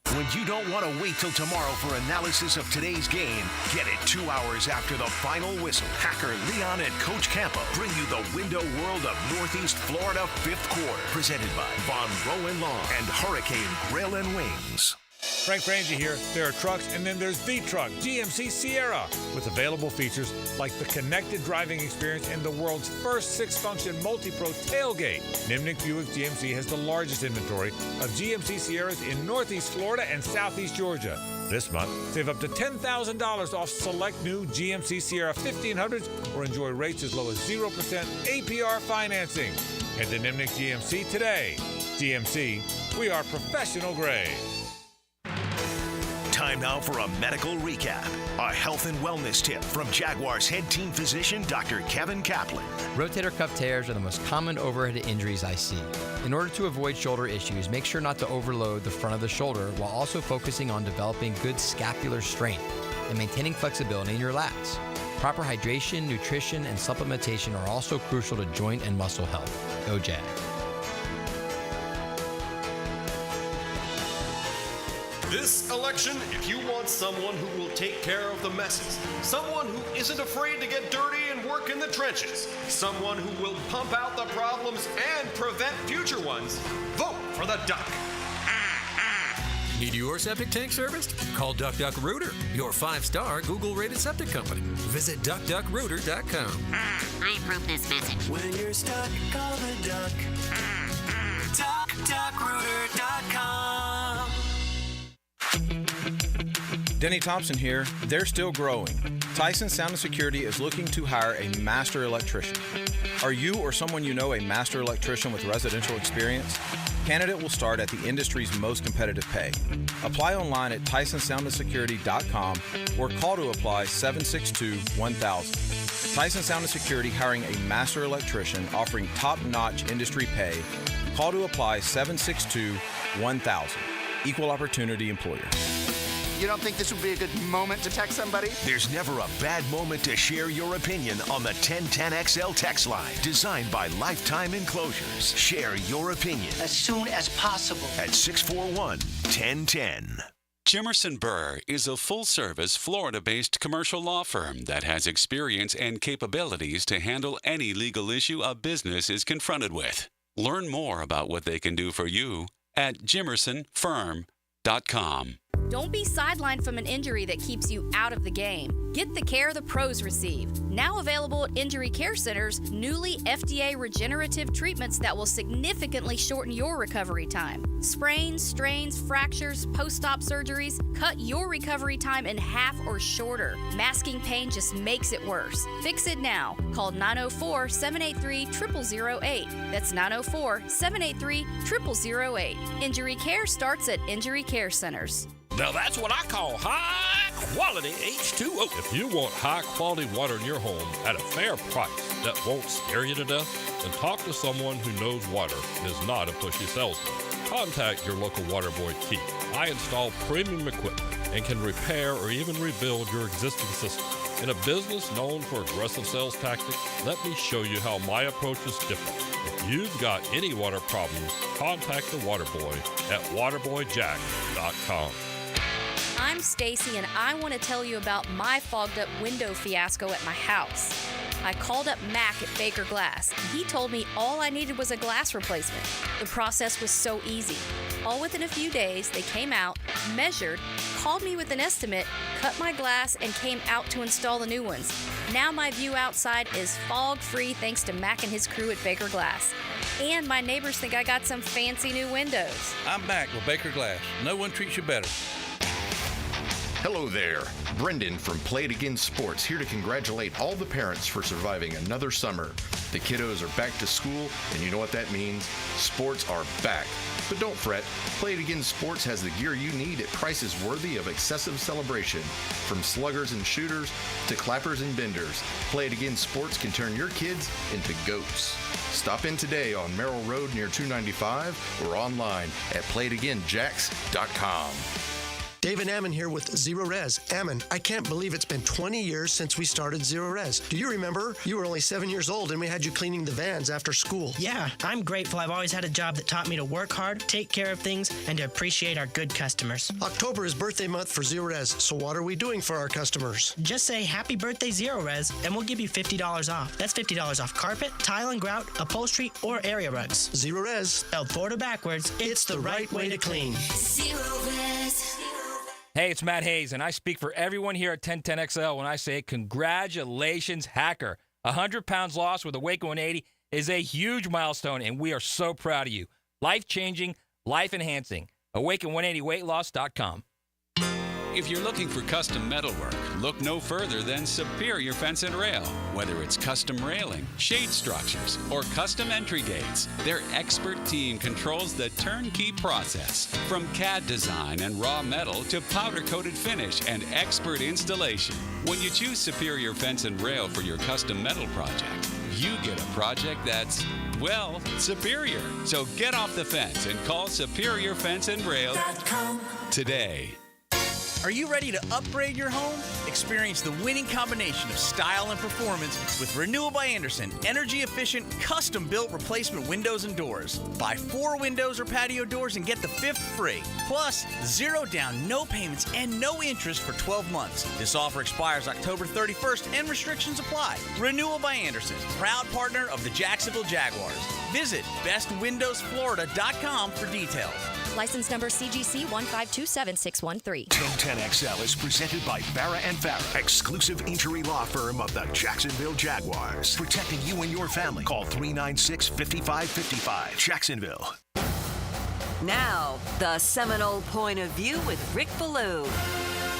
When you don't want to wait till tomorrow for analysis of today's game, get it 2 hours after the final whistle. Hacker, Leon, and Coach Campo bring you the window world of Northeast Florida fifth quarter. Presented by Von Rowan Law and Hurricane Grill and Wings. Frank Frangie here. There are trucks, and then there's the truck, GMC Sierra, with available features like the connected driving experience and the world's first 6-function multi-pro tailgate. Nimnick Buick GMC has the largest inventory of GMC Sierras in Northeast Florida and Southeast Georgia. This month, save up to $10,000 off select new GMC Sierra 1500s or enjoy rates as low as 0% APR financing. Head to Nimnick GMC today. GMC, we are professional grade. Time now for a medical recap. A health and wellness tip from Jaguars head team physician, Dr. Kevin Kaplan. Rotator cuff tears are the most common overhead injuries I see. In order to avoid shoulder issues, make sure not to overload the front of the shoulder while also focusing on developing good scapular strength and maintaining flexibility in your lats. Proper hydration, nutrition, and supplementation are also crucial to joint and muscle health. Go Jag. This election, if you want someone who will take care of the messes, someone who isn't afraid to get dirty and work in the trenches, someone who will pump out the problems and prevent future ones, vote for the Duck. Need your septic tank serviced? Call DuckDuckRooter, your 5-star Google-rated septic company. Visit DuckDuckRooter.com. I approve this message. When you're stuck, call the Duck. DuckDuckRooter.com. Denny Thompson here. They're still growing. Tyson Sound & Security is looking to hire a master electrician. Are you or someone you know a master electrician with residential experience? Candidate will start at the industry's most competitive pay. Apply online at TysonSoundAndSecurity.com or call to apply 762-1000. Tyson Sound & Security hiring a master electrician offering top-notch industry pay. Call to apply 762-1000. Equal opportunity employer. You don't think this would be a good moment to text somebody? There's never a bad moment to share your opinion on the 1010XL text line. Designed by Lifetime Enclosures. Share your opinion As soon as possible. at 641-1010. Jimerson Burr is a full-service, Florida-based commercial law firm that has experience and capabilities to handle any legal issue a business is confronted with. Learn more about what they can do for you at jimersonfirm.com. Don't be sidelined from an injury that keeps you out of the game. Get the care the pros receive. Now available at Injury Care Centers, newly FDA regenerative treatments that will significantly shorten your recovery time. Sprains, strains, fractures, post-op surgeries, cut your recovery time in half or shorter. Masking pain just makes it worse. Fix it now. Call 904-783-0008. That's 904-783-0008. Injury care starts at Injury Care Centers. Now that's what I call high-quality H2O. If you want high-quality water in your home at a fair price that won't scare you to death, then talk to someone who knows water and is not a pushy salesman. Contact your local water boy, Keith. I install premium equipment and can repair or even rebuild your existing system. In a business known for aggressive sales tactics, let me show you how my approach is different. If you've got any water problems, contact the water boy at waterboyjack.com. I'm Stacy, and I want to tell you about my fogged up window fiasco at my house. I called up Mac at Baker Glass, and he told me all I needed was a glass replacement. The process was so easy. All within a few days, they came out, measured, called me with an estimate, cut my glass, and came out to install the new ones. Now my view outside is fog-free thanks to Mac and his crew at Baker Glass. And my neighbors think I got some fancy new windows. I'm Mac with Baker Glass. No one treats you better. Hello there. Brendan from Play It Again Sports here to congratulate all the parents for surviving another summer. The kiddos are back to school, and you know what that means? Sports are back. But don't fret. Play It Again Sports has the gear you need at prices worthy of excessive celebration. From sluggers and shooters to clappers and benders, Play It Again Sports can turn your kids into goats. Stop in today on Merrill Road near 295 or online at playitagainjacks.com. David Ammon here with Zero Res. Ammon, I can't believe it's been 20 years since we started Zero Res. Do you remember? You were only 7 years old and we had you cleaning the vans after school. Yeah, I'm grateful I've always had a job that taught me to work hard, take care of things, and to appreciate our good customers. October is birthday month for Zero Res, so what are we doing for our customers? Just say Happy Birthday Zero Res and we'll give you $50 off. That's $50 off carpet, tile and grout, upholstery, or area rugs. Zero Res. Spelled Florida backwards, it's the right way to clean. Zero Res. Hey, it's Matt Hayes, and I speak for everyone here at 1010XL when I say congratulations, Hacker. 100 pounds lost with a Waco 180 is a huge milestone, and we are so proud of you. Life-changing, life-enhancing. Awaken180weightloss.com. If you're looking for custom metalwork, look no further than Superior Fence and Rail. Whether it's custom railing, shade structures, or custom entry gates, their expert team controls the turnkey process. From CAD design and raw metal to powder-coated finish and expert installation. When you choose Superior Fence and Rail for your custom metal project, you get a project that's, well, superior. So get off the fence and call Superior Fence and Rail today. Are you ready to upgrade your home? Experience the winning combination of style and performance with Renewal by Andersen, energy-efficient, custom-built replacement windows and doors. Buy 4 windows or patio doors and get the 5th free. Plus, 0 down, no payments, and no interest for 12 months. This offer expires October 31st and restrictions apply. Renewal by Andersen, proud partner of the Jacksonville Jaguars. Visit bestwindowsflorida.com for details. License number CGC 1527613. 1010XL is presented by Barra & Farah, exclusive injury law firm of the Jacksonville Jaguars. Protecting you and your family. Call 396-5555. Jacksonville. Now, the Seminole Point of View with Rick Ballou.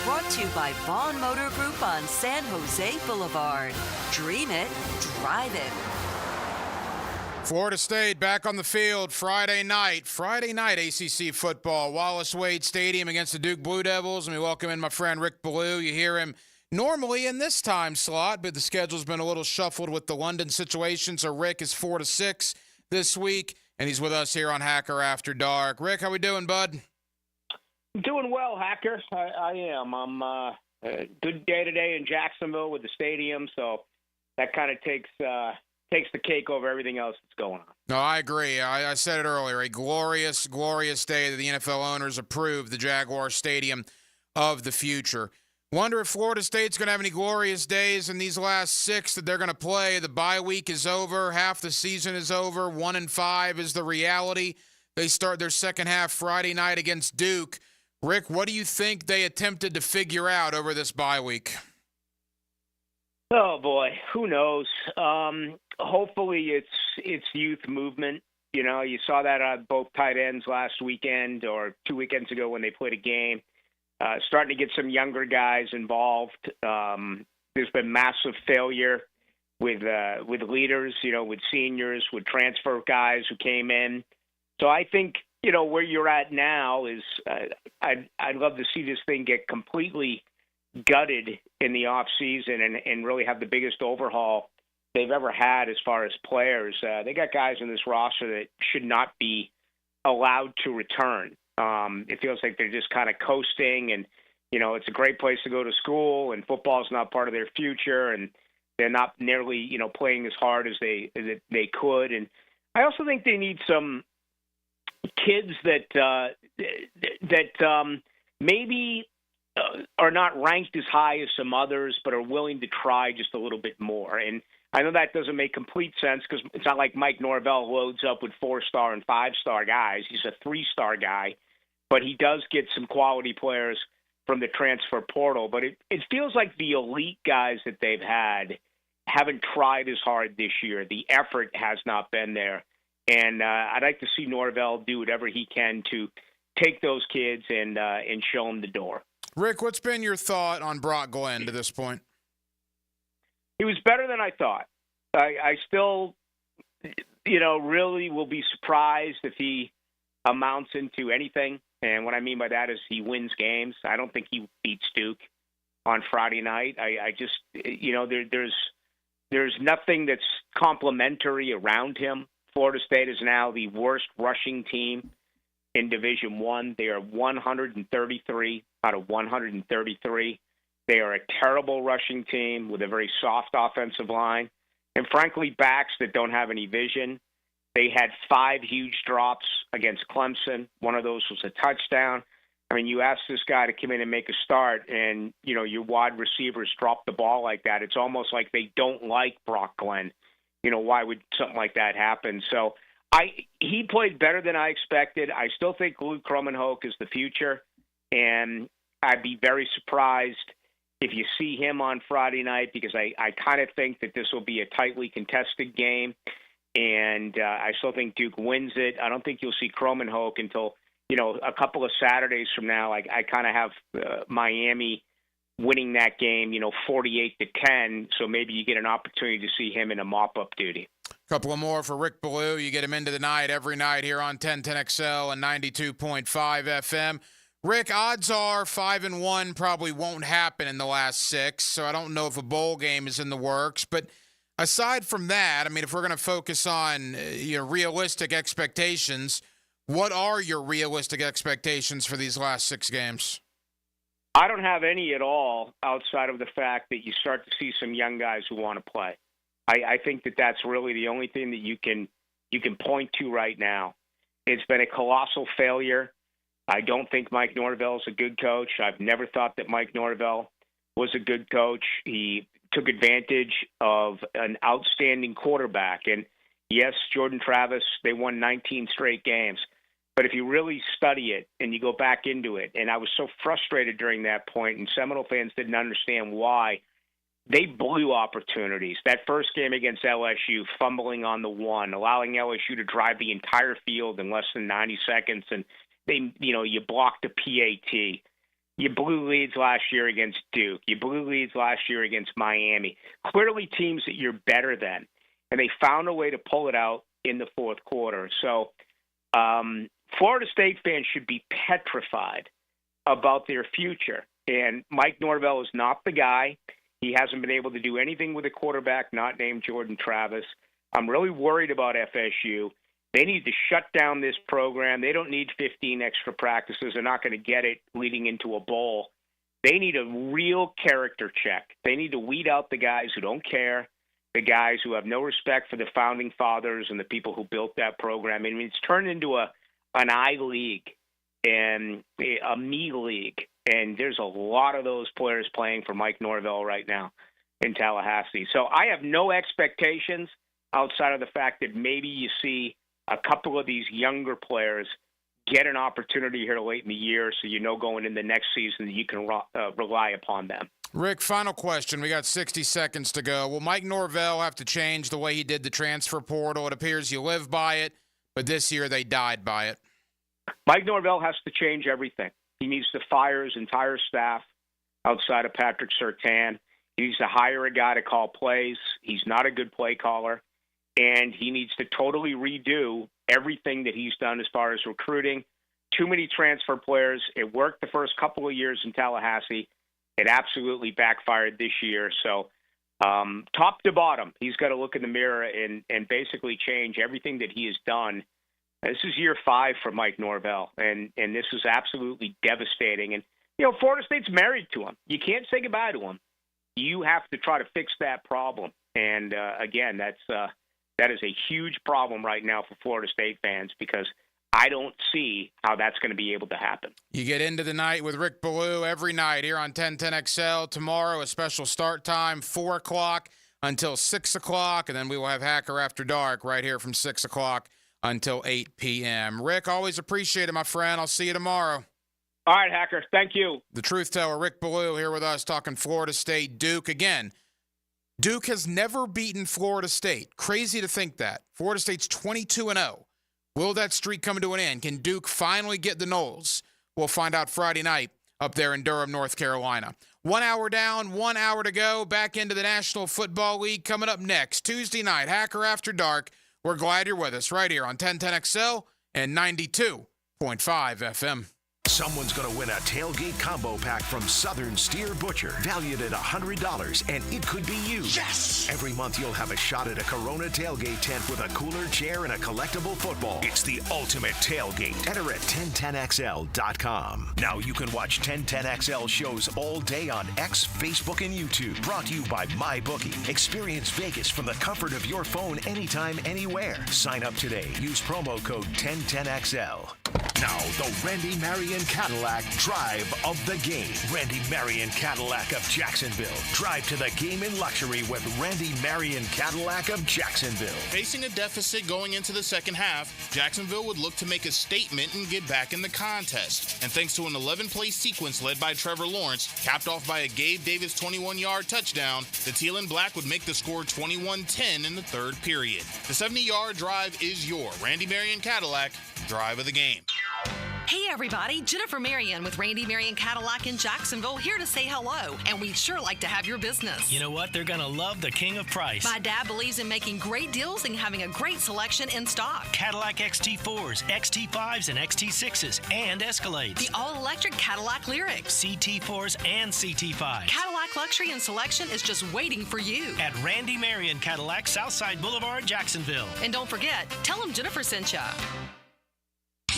Brought to you by Vaughn Motor Group on San Jose Boulevard. Dream it, drive it. Florida State back on the field Friday night ACC football, Wallace-Wade Stadium against the Duke Blue Devils. And we welcome in my friend Rick Ballou. You hear him normally in this time slot, but the schedule's been a little shuffled with the London situation. So Rick is 4 to 6 this week, and he's with us here on Hacker After Dark. Rick, how we doing, bud? Doing well, Hacker. I am. I'm a good day today in Jacksonville with the stadium, so that kind of takes the cake over everything else that's going on. No, I agree. I said it earlier. A glorious, glorious day that the NFL owners approved the Jaguars Stadium of the future. Wonder if Florida State's going to have any glorious days in these last 6 that they're going to play. The bye week is over. Half the season is over. 1-5 is the reality. They start their second half Friday night against Duke. Rick, what do you think they attempted to figure out over this bye week? Oh boy, who knows? Hopefully, it's youth movement. You know, you saw that on both tight ends last weekend or 2 weekends ago when they played a game. Starting to get some younger guys involved. There's been massive failure with leaders. You know, with seniors, with transfer guys who came in. So I think, you know, where you're at now is I'd love to see this thing get completely gutted in the off season and really have the biggest overhaul they've ever had as far as players. They got guys in this roster that should not be allowed to return. It feels like they're just kind of coasting, and you know, it's a great place to go to school, and football's not part of their future, and they're not nearly, you know, playing as hard as they could. And I also think they need some kids that maybe are not ranked as high as some others, but are willing to try just a little bit more. And I know that doesn't make complete sense because it's not like Mike Norvell loads up with 4-star and 5-star guys. He's a 3-star guy, but he does get some quality players from the transfer portal. But it feels like the elite guys that they've had haven't tried as hard this year. The effort has not been there. And I'd like to see Norvell do whatever he can to take those kids and show them the door. Rick, what's been your thought on Brock Glenn to this point? He was better than I thought. I still, you know, really will be surprised if he amounts into anything. And what I mean by that is he wins games. I don't think he beats Duke on Friday night. I just, you know, there's nothing that's complimentary around him. Florida State is now the worst rushing team in Division I. They are 133 out of 133. They are a terrible rushing team with a very soft offensive line. And frankly, backs that don't have any vision. They had 5 huge drops against Clemson. One of those was a touchdown. I mean, you ask this guy to come in and make a start, and, you know, your wide receivers drop the ball like that. It's almost like they don't like Brock Glenn. You know, why would something like that happen? So he played better than I expected. I still think Luke Kromenhoek is the future, and I'd be very surprised if you see him on Friday night because I kind of think that this will be a tightly contested game, and I still think Duke wins it. I don't think you'll see Kromenhoek until, you know, a couple of Saturdays from now. I kind of have Miami winning that game, you know, 48-10. So maybe you get an opportunity to see him in a mop-up duty. Couple of more for Rick Ballou. You get him into the night every night here on 1010XL and 92.5 FM. Rick, odds are 5-1 probably won't happen in the last 6, so I don't know if a bowl game is in the works. But aside from that, I mean, if we're going to focus on your realistic expectations, what are your realistic expectations for these last 6 games? I don't have any at all outside of the fact that you start to see some young guys who want to play. I think that that's really the only thing that you can point to right now. It's been a colossal failure. I don't think Mike Norvell is a good coach. I've never thought that Mike Norvell was a good coach. He took advantage of an outstanding quarterback. And yes, Jordan Travis, they won 19 straight games. But if you really study it and you go back into it, and I was so frustrated during that point, and Seminole fans didn't understand why, they blew opportunities. That first game against LSU, fumbling on the 1, allowing LSU to drive the entire field in less than 90 seconds, and you blocked a PAT. You blew leads last year against Duke. You blew leads last year against Miami. Clearly teams that you're better than. And they found a way to pull it out in the fourth quarter. So Florida State fans should be petrified about their future. And Mike Norvell is not the guy. He hasn't been able to do anything with a quarterback not named Jordan Travis. I'm really worried about FSU. They need to shut down this program. They don't need 15 extra practices. They're not going to get it leading into a bowl. They need a real character check. They need to weed out the guys who don't care, the guys who have no respect for the founding fathers and the people who built that program. I mean, it's turned into an I league and a me league. And there's a lot of those players playing for Mike Norvell right now in Tallahassee. So I have no expectations outside of the fact that maybe you see a couple of these younger players get an opportunity here late in the year so you know going in the next season that you can rely upon them. Rick, final question. We got 60 seconds to go. Will Mike Norvell have to change the way he did the transfer portal? It appears you live by it, but this year they died by it. Mike Norvell has to change everything. He needs to fire his entire staff outside of Patrick Surtain. He needs to hire a guy to call plays. He's not a good play caller. And he needs to totally redo everything that he's done as far as recruiting. Too many transfer players. It worked the first couple of years in Tallahassee. It absolutely backfired this year. So top to bottom, he's got to look in the mirror and basically change everything that he has done. This is year 5 for Mike Norvell, and this is absolutely devastating. And, you know, Florida State's married to him. You can't say goodbye to him. You have to try to fix that problem. And, again, that is a huge problem right now for Florida State fans because I don't see how that's going to be able to happen. You get into the night with Rick Ballou every night here on 1010XL. Tomorrow, a special start time, 4 o'clock until 6 o'clock, and then we will have Hacker After Dark right here from 6 o'clock until 8 p.m. Rick, always appreciate it, my friend. I'll see you tomorrow. All right, Hacker. Thank you. The Truth Teller, Rick Ballou, here with us talking Florida State, Duke. Again, Duke has never beaten Florida State. Crazy to think that. Florida State's 22-0. Will that streak come to an end? Can Duke finally get the Noles? We'll find out Friday night up there in Durham, North Carolina. 1 hour down, 1 hour to go. Back into the National Football League coming up next. Tuesday night, Hacker After Dark. We're glad you're with us right here on 1010XL and 92.5 FM. Someone's going to win a tailgate combo pack from Southern Steer Butcher, valued at $100, and it could be you. Yes! Every month you'll have a shot at a Corona tailgate tent with a cooler, chair, and a collectible football. It's the ultimate tailgate. Enter at 1010XL.com. Now you can watch 1010XL shows all day on X, Facebook, and YouTube. Brought to you by MyBookie. Experience Vegas from the comfort of your phone anytime, anywhere. Sign up today. Use promo code 1010XL. Now, the Randy Marion Cadillac Drive of the Game. Randy Marion Cadillac of Jacksonville. Drive to the game in luxury with Randy Marion Cadillac of Jacksonville. Facing a deficit going into the second half, Jacksonville would look to make a statement and get back in the contest. And thanks to an 11-play sequence led by Trevor Lawrence, capped off by a Gabe Davis 21-yard touchdown, the Teal and Black would make the score 21-10 in the third period. The 70-yard drive is your Randy Marion Cadillac Drive of the Game. Hey everybody, Jennifer Marion with Randy Marion Cadillac in Jacksonville here to say hello, and we'd sure like to have your business. You know what? They're going to love the king of price. My dad believes in making great deals and having a great selection in stock. Cadillac XT4s, XT5s, and XT6s, and Escalades. The all-electric Cadillac Lyriq. CT4s and CT5s. Cadillac luxury and selection is just waiting for you. At Randy Marion Cadillac, Southside Boulevard, Jacksonville. And don't forget, tell them Jennifer sent ya.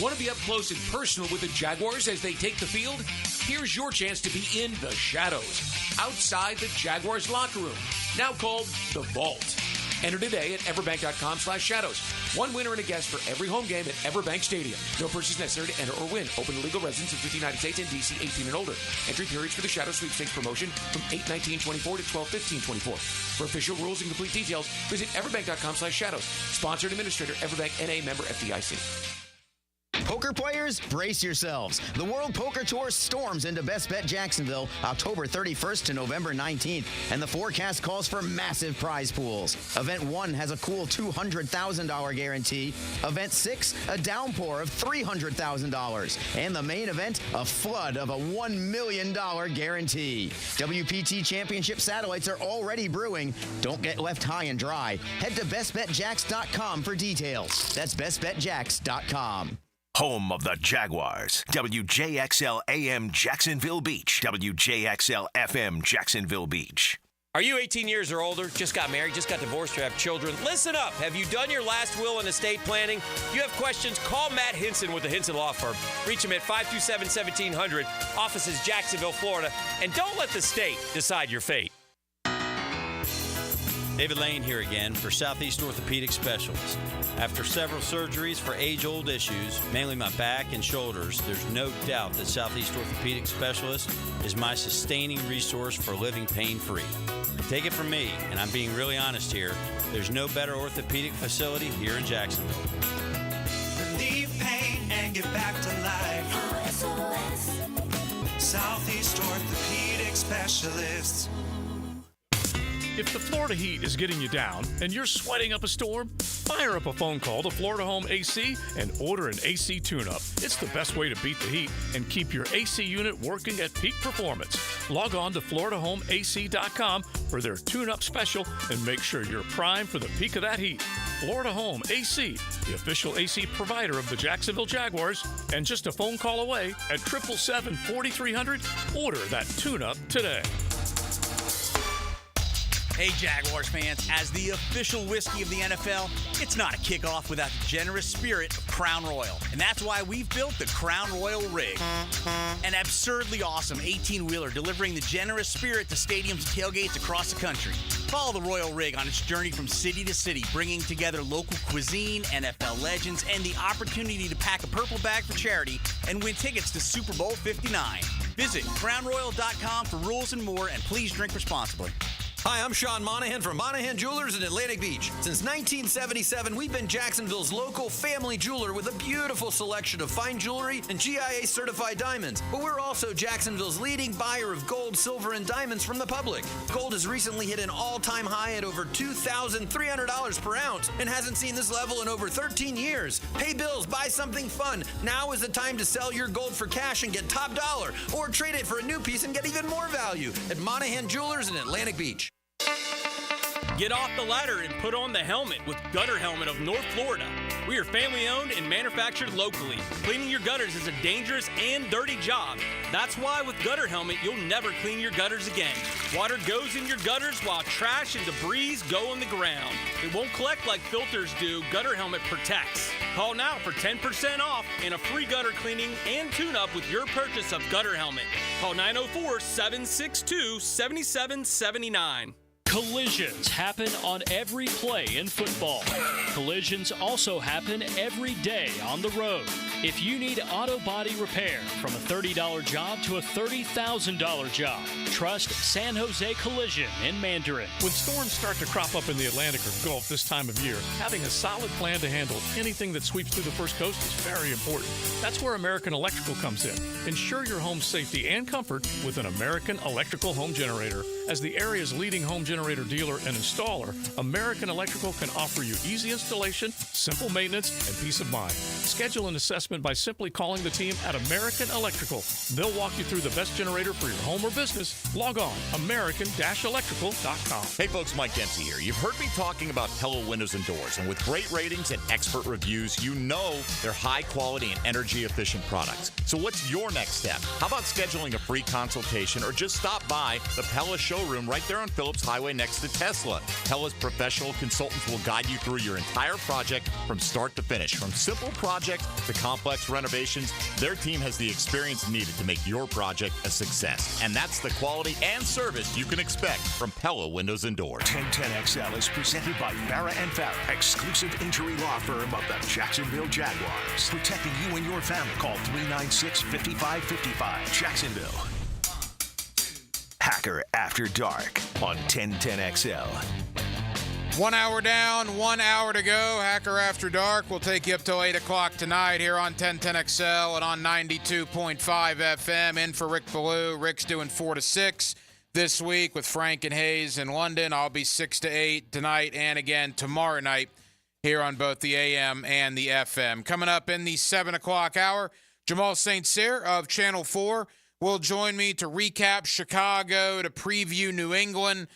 Want to be up close and personal with the Jaguars as they take the field? Here's your chance to be in the shadows, outside the Jaguars locker room, now called The Vault. Enter today at everbank.com/shadows. One winner and a guest for every home game at Everbank Stadium. No purchase necessary to enter or win. Open to legal residents of 50 United States and D.C. 18 and older. Entry periods for the Shadow Sweepstakes promotion from 8/19/24 to 12/15/24. For official rules and complete details, visit everbank.com/shadows. Sponsored administrator, Everbank N.A. member FDIC. Poker players, brace yourselves. The World Poker Tour storms into Best Bet Jacksonville October 31st to November 19th, and the forecast calls for massive prize pools. Event 1 has a cool $200,000 guarantee. Event 6, a downpour of $300,000. And the main event, a flood of a $1 million guarantee. WPT Championship satellites are already brewing. Don't get left high and dry. Head to bestbetjax.com for details. That's bestbetjax.com. Home of the Jaguars. WJXL AM Jacksonville Beach. WJXL FM Jacksonville Beach. Are you 18 years or older, just got married, just got divorced, or have children? Listen up. Have you done your last will and estate planning? If you have questions, call Matt Hinson with the Hinson Law Firm. Reach him at 527-1700. Office is Jacksonville, Florida. And don't let the state decide your fate. David Lane here again for Southeast Orthopedic Specialists. After several surgeries for age-old issues, mainly my back and shoulders, there's no doubt that Southeast Orthopedic Specialists is my sustaining resource for living pain-free. And take it from me, and I'm being really honest here, there's no better orthopedic facility here in Jacksonville. Relieve pain and get back to life. SOS. Southeast Orthopedic Specialists. If the Florida heat is getting you down and you're sweating up a storm, fire up a phone call to Florida Home AC and order an AC tune-up. It's the best way to beat the heat and keep your AC unit working at peak performance. Log on to FloridaHomeAC.com for their tune-up special and make sure you're primed for the peak of that heat. Florida Home AC, the official AC provider of the Jacksonville Jaguars, and just a phone call away at 777-4300. Order that tune-up today. Hey, Jaguars fans, as the official whiskey of the NFL, it's not a kickoff without the generous spirit of Crown Royal. And that's why we've built the Crown Royal Rig. An absurdly awesome 18-wheeler delivering the generous spirit to stadiums and tailgates across the country. Follow the Royal Rig on its journey from city to city, bringing together local cuisine, NFL legends, and the opportunity to pack a purple bag for charity and win tickets to Super Bowl 59. Visit crownroyal.com for rules and more, and please drink responsibly. Hi, I'm Sean Monahan from Monahan Jewelers in Atlantic Beach. Since 1977, we've been Jacksonville's local family jeweler with a beautiful selection of fine jewelry and GIA-certified diamonds. But we're also Jacksonville's leading buyer of gold, silver, and diamonds from the public. Gold has recently hit an all-time high at over $2,300 per ounce and hasn't seen this level in over 13 years. Pay bills, buy something fun. Now is the time to sell your gold for cash and get top dollar, or trade it for a new piece and get even more value at Monahan Jewelers in Atlantic Beach. Get off the ladder and put on the helmet with Gutter Helmet of North Florida. We are family owned and manufactured locally. Cleaning your gutters is a dangerous and dirty job. That's why with Gutter Helmet, you'll never clean your gutters again. Water goes in your gutters while trash and debris go on the ground. It won't collect like filters do. Gutter Helmet protects. Call now for 10% off and a free gutter cleaning and tune-up with your purchase of Gutter Helmet. Call 904-762-7779. Collisions happen on every play in football. Collisions also happen every day on the road. If you need auto body repair, from a $30 job to a $30,000 job, trust San Jose Collision in Mandarin. When storms start to crop up in the Atlantic or Gulf this time of year, having a solid plan to handle anything that sweeps through the First Coast is very important. That's where American Electrical comes in. Ensure your home's safety and comfort with an American Electrical home generator. As the area's leading home generator dealer and installer, American Electrical can offer you easy installation, simple maintenance, and peace of mind. Schedule an assessment by simply calling the team at American Electrical. They'll walk you through the best generator for your home or business. Log on, american-electrical.com. Hey folks, Mike Dempsey here. You've heard me talking about Pella Windows and Doors, and with great ratings and expert reviews, you know they're high quality and energy efficient products. So what's your next step? How about scheduling a free consultation or just stop by the Pella showroom right there on Phillips Highway next to Tesla. Pella's professional consultants will guide you through your entire project from start to finish. From simple projects to complex renovations, their team has the experience needed to make your project a success. And that's the quality and service you can expect from Pella Windows and Doors. 1010XL is presented by Farah & Farah, exclusive injury law firm of the Jacksonville Jaguars. Protecting you and your family. Call 396-5555. Jacksonville. Hacker After Dark on 1010XL. 1 hour down, 1 hour to go. Hacker After Dark will take you up till 8 o'clock tonight here on 1010XL and on 92.5 FM. In for Rick Ballou. Rick's doing 4 to 6 this week with Frank and Hayes in London. I'll be 6 to 8 tonight and again tomorrow night here on both the AM and the FM. Coming up in the 7 o'clock hour, Jamal St. of Channel 4 will join me to recap Chicago, to preview New England,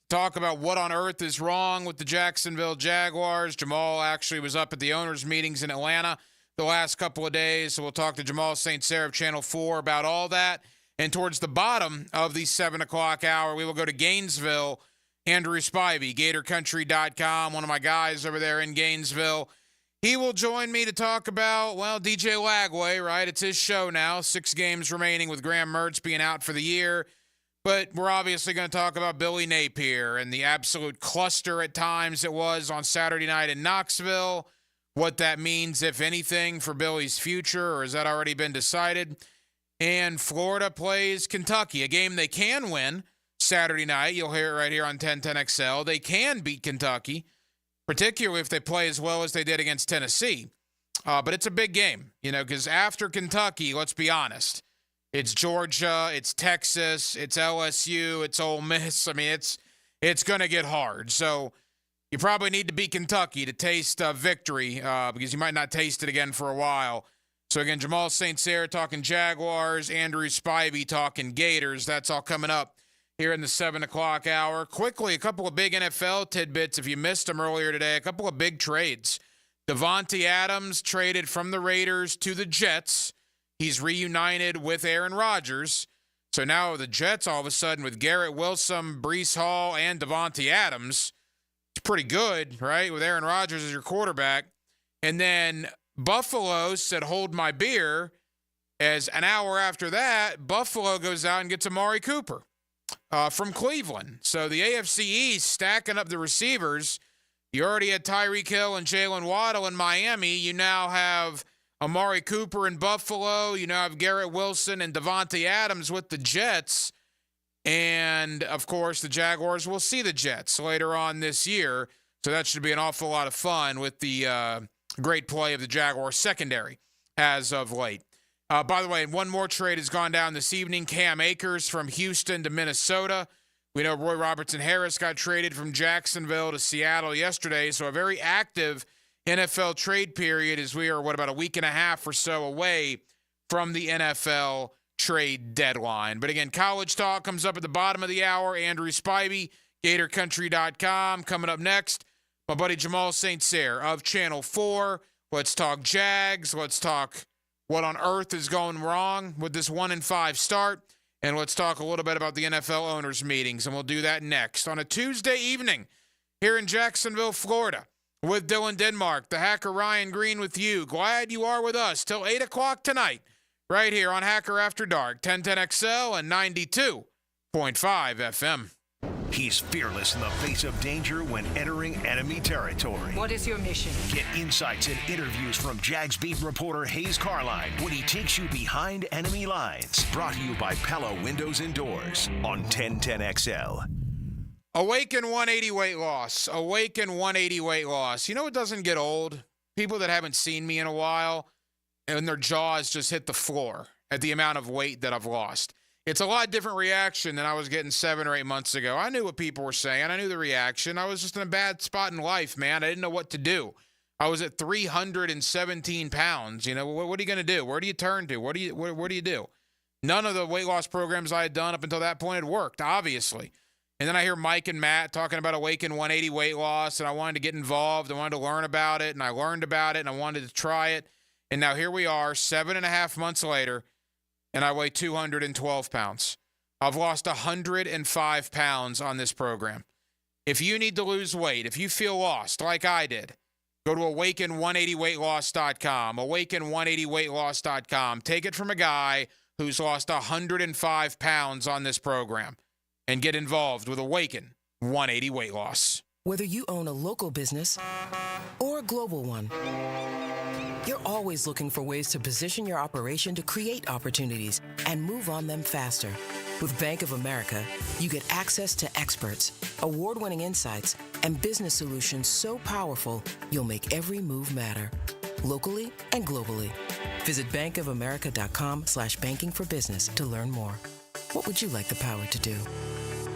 talk about what on earth is wrong with the Jacksonville Jaguars. Jamal actually was up at the owners' meetings in Atlanta the last couple of days, so we'll talk to Jamal St. of Channel 4 about all that. And towards the bottom of the 7 o'clock hour, we will go to Gainesville. Andrew Spivey, GatorCountry.com, one of my guys over there in Gainesville. He will join me to talk about, well, DJ Lagway, right? It's his show now. 6 games remaining with Graham Mertz being out for the year. But we're obviously going to talk about Billy Napier and the absolute cluster at times it was on Saturday night in Knoxville, what that means, if anything, for Billy's future, or has that already been decided? And Florida plays Kentucky, a game they can win Saturday night. You'll hear it right here on 1010XL. They can beat Kentucky, particularly if they play as well as they did against Tennessee. But it's a big game, because after Kentucky, let's be honest, it's Georgia, it's Texas, it's LSU, it's Ole Miss. I mean, it's going to get hard. So you probably need to beat Kentucky to taste victory because you might not taste it again for a while. So, again, Jamal St. talking Jaguars, Andrew Spivey talking Gators. That's all coming up here in the 7 o'clock hour. Quickly, a couple of big NFL tidbits. If you missed them earlier today, a couple of big trades. Devontae Adams traded from the Raiders to the Jets. He's reunited with Aaron Rodgers. So now the Jets, all of a sudden, with Garrett Wilson, Breece Hall, and Devontae Adams, it's pretty good, right, with Aaron Rodgers as your quarterback. And then Buffalo said, hold my beer, as an hour after that, Buffalo goes out and gets Amari Cooper from Cleveland. So the AFC East stacking up the receivers. You already had Tyreek Hill and Jalen Waddle in Miami. You now have Amari Cooper in Buffalo. You now have Garrett Wilson and Devontae Adams with the Jets. And, of course, the Jaguars will see the Jets later on this year. So that should be an awful lot of fun with the great play of the Jaguars secondary as of late. By the way, one more trade has gone down this evening. Cam Akers from Houston to Minnesota. We know Roy Robertson-Harris got traded from Jacksonville to Seattle yesterday. So a very active NFL trade period as we are, about a week and a half or so away from the NFL trade deadline. But again, college talk comes up at the bottom of the hour. Andrew Spivey, GatorCountry.com. Coming up next, my buddy Jamal St. of Channel 4. Let's talk Jags. Let's talk what on earth is going wrong with this 1-5 start. And let's talk a little bit about the NFL owners' meetings. And we'll do that next on a Tuesday evening here in Jacksonville, Florida. With Dylan Denmark, the hacker Ryan Green with you. Glad you are with us till 8 o'clock tonight, right here on Hacker After Dark, 1010XL and 92.5 FM. He's fearless in the face of danger when entering enemy territory. What is your mission? Get insights and interviews from Jags beat reporter Hayes Carline when he takes you behind enemy lines. Brought to you by Pella Windows and Doors on 1010XL. Awaken 180 weight loss. Awaken 180 weight loss. You know what doesn't get old? People that haven't seen me in a while and their jaws just hit the floor at the amount of weight that I've lost. It's a lot different reaction than I was getting 7 or 8 months ago. I knew what people were saying. I knew the reaction. I was just in a bad spot in life, man. I didn't know what to do. I was at 317 pounds. What are you going to do? Where do you turn to? What do you do? None of the weight loss programs I had done up until that point had worked, obviously. And then I hear Mike and Matt talking about Awaken 180 weight loss, and I wanted to get involved. I wanted to learn about it, and I learned about it, and I wanted to try it. And now here we are, 7.5 months later, and I weigh 212 pounds. I've lost 105 pounds on this program. If you need to lose weight, if you feel lost like I did, go to awaken180weightloss.com, awaken180weightloss.com. Take it from a guy who's lost 105 pounds on this program. And get involved with Awaken 180 Weight Loss. Whether you own a local business or a global one, you're always looking for ways to position your operation to create opportunities and move on them faster. With Bank of America, you get access to experts, award-winning insights, and business solutions so powerful, you'll make every move matter. Locally and globally. Visit bankofamerica.com/banking for business to learn more. What would you like the power to do?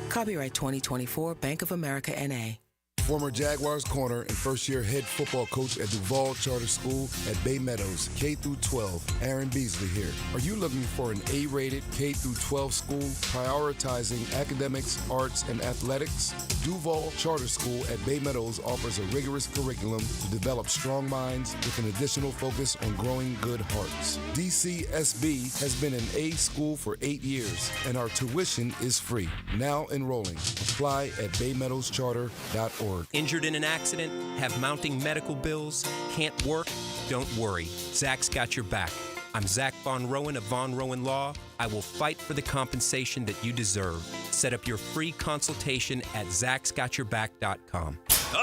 Copyright 2024 Bank of America N.A. Former Jaguars corner and first-year head football coach at Duval Charter School at Bay Meadows, K-12, Aaron Beasley here. Are you looking for an A-rated K-12 school prioritizing academics, arts, and athletics? Duval Charter School at Bay Meadows offers a rigorous curriculum to develop strong minds with an additional focus on growing good hearts. DCSB has been an A school for 8 years, and our tuition is free. Now enrolling. Apply at baymeadowscharter.org. Injured in an accident? Have mounting medical bills? Can't work? Don't worry. Zach's got your back. I'm Zach Von Rowan of Von Rowan Law. I will fight for the compensation that you deserve. Set up your free consultation at zachsgotyourback.com.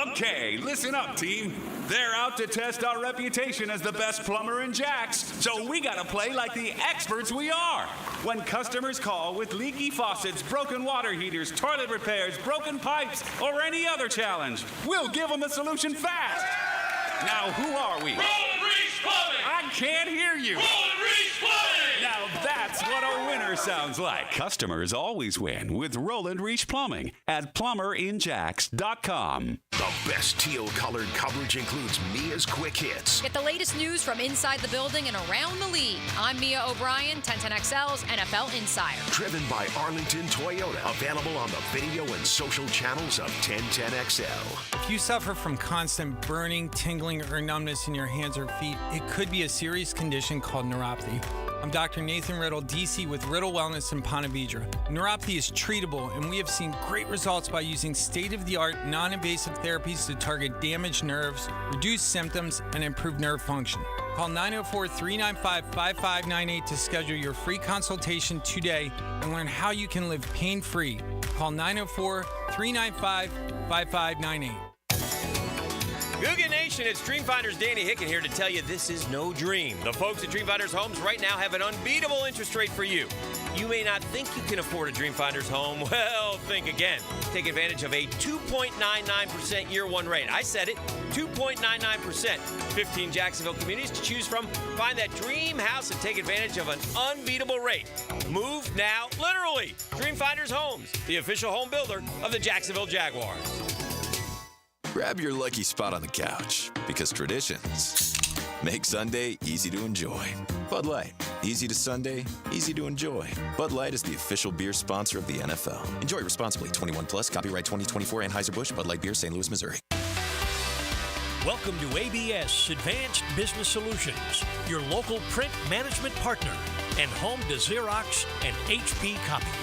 Okay, listen up, team. They're out to test our reputation as the best plumber in Jax, so we gotta play like the experts we are. When customers call with leaky faucets, broken water heaters, toilet repairs, broken pipes, or any other challenge, we'll give them the solution fast. Now, who are we? Roland Reese Plumbing! I can't hear you. Roland Reese Plumbing! Now that's what a winner sounds like. Customers always win with Roland Reese Plumbing at plumberinjax.com. The best teal-colored coverage includes Mia's quick hits. Get the latest news from inside the building and around the league. I'm Mia O'Brien, 1010XL's NFL Insider. Driven by Arlington Toyota. Available on the video and social channels of 1010XL. If you suffer from constant burning, tingling, or numbness in your hands or feet, it could be a serious condition called neuropathy. I'm Dr. Nathan Riddle, DC with Riddle Wellness in Ponte Vedra. Neuropathy is treatable, and we have seen great results by using state-of-the-art, non-invasive therapies to target damaged nerves, reduce symptoms, and improve nerve function. Call 904-395-5598 to schedule your free consultation today and learn how you can live pain-free. Call 904-395-5598. Googan Nation, it's Dreamfinders Danny Hicken here to tell you this is no dream. The folks at Dreamfinders Homes right now have an unbeatable interest rate for you. You may not think you can afford a Dreamfinders home. Well, think again. Take advantage of a 2.99% year one rate. I said it, 2.99%. 15 Jacksonville communities to choose from. Find that dream house and take advantage of an unbeatable rate. Move now, literally. Dreamfinders Homes, the official home builder of the Jacksonville Jaguars. Grab your lucky spot on the couch, because traditions make Sunday easy to enjoy. Bud Light, easy to Sunday, easy to enjoy. Bud Light is the official beer sponsor of the NFL. Enjoy responsibly. 21 plus. Copyright 2024 Anheuser-Busch. Bud Light Beer, St. Louis, Missouri. Welcome to ABS Advanced Business Solutions, your local print management partner, and home to Xerox and HP copiers.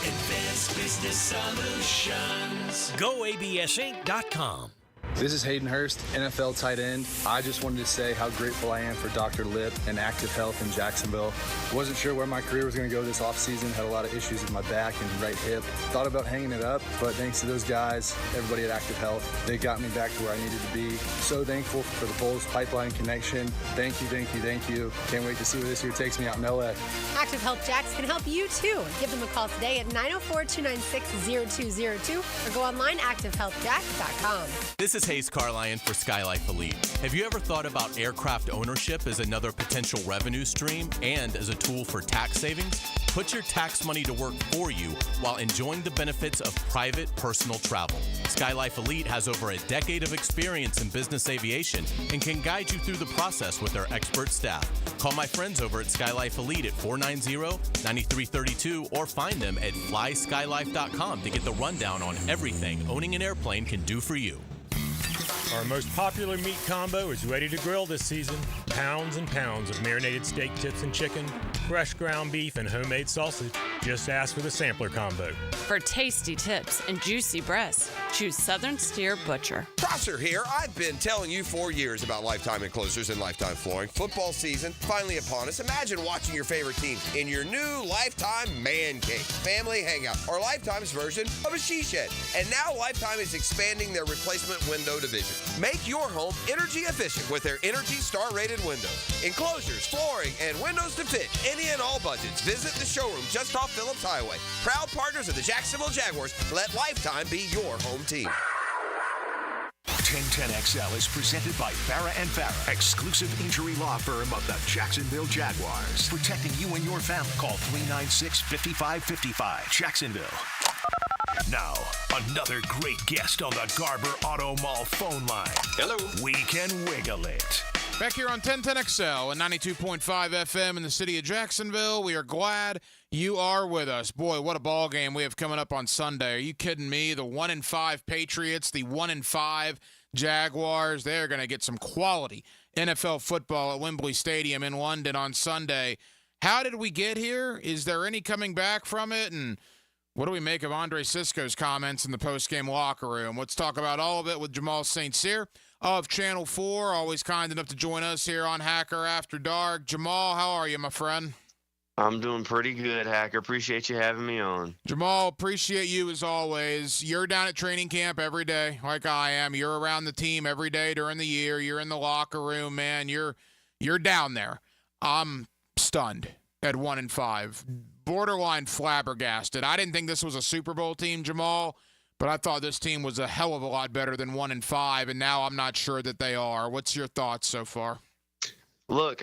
Advanced Business Solutions. Go ABSinc.com. This is Hayden Hurst, NFL tight end. I just wanted to say how grateful I am for Dr. Lip and Active Health in Jacksonville. Wasn't sure where my career was going to go this offseason. Had a lot of issues with my back and right hip. Thought about hanging it up, but thanks to those guys, everybody at Active Health, they got me back to where I needed to be. So thankful for the Bulls Pipeline connection. Thank you, thank you, thank you. Can't wait to see where this year takes me out in LA. Active Health Jacks can help you too. Give them a call today at 904-296-0202 or go online activehealthjacks.com. This is Hayes Carlyon for Skylife Elite. Have you ever thought about aircraft ownership as another potential revenue stream and as a tool for tax savings? Put your tax money to work for you while enjoying the benefits of private personal travel. Skylife Elite has over a decade of experience in business aviation and can guide you through the process with their expert staff. Call my friends over at Skylife Elite at 490-9332 or find them at flyskylife.com to get the rundown on everything owning an airplane can do for you. Our most popular meat combo is ready to grill this season. Pounds and pounds of marinated steak tips and chicken, fresh ground beef, and homemade sausage. Just ask for the sampler combo. For tasty tips and juicy breasts, choose Southern Steer Butcher. Prosser here. I've been telling you for years about Lifetime Enclosures and Lifetime Flooring. Football season finally upon us. Imagine watching your favorite team in your new Lifetime Man Cave, family hangout, or Lifetime's version of a she shed. And now Lifetime is expanding their replacement window division. Make your home energy efficient with their Energy Star rated windows. Enclosures, flooring, and windows to fit any and all budgets. Visit the showroom just off Phillips Highway. Proud partners of the Jacksonville Jaguars. Let Lifetime be your home team. 1010XL is presented by Farah & Farah, exclusive injury law firm of the Jacksonville Jaguars. Protecting you and your family. Call 396-5555. Jacksonville. Now, another great guest on the Garber Auto Mall phone line. Hello. We can wiggle it. Back here on 1010XL and 92.5 FM in the city of Jacksonville. We are glad you are with us. Boy, what a ball game we have coming up on Sunday. Are you kidding me? The 1-5 Patriots, the 1-5 Jaguars. They're going to get some quality NFL football at Wembley Stadium in London on Sunday. How did we get here? Is there any coming back from it? And what do we make of Andre Sisco's comments in the postgame locker room? Let's talk about all of it with Jamal St. of Channel 4, always kind enough to join us here on Hacker After Dark. Jamal, how are you, my friend? I'm doing pretty good, Hacker. Appreciate you having me on. Jamal, appreciate you as always. You're down at training camp every day, like I am. You're around the team every day during the year. You're in the locker room, man. You're down there. I'm stunned at 1-5. Borderline flabbergasted. I didn't think this was a Super Bowl team, Jamal, but I thought this team was a hell of a lot better than 1-5, and now I'm not sure that they are. What's your thoughts so far? Look,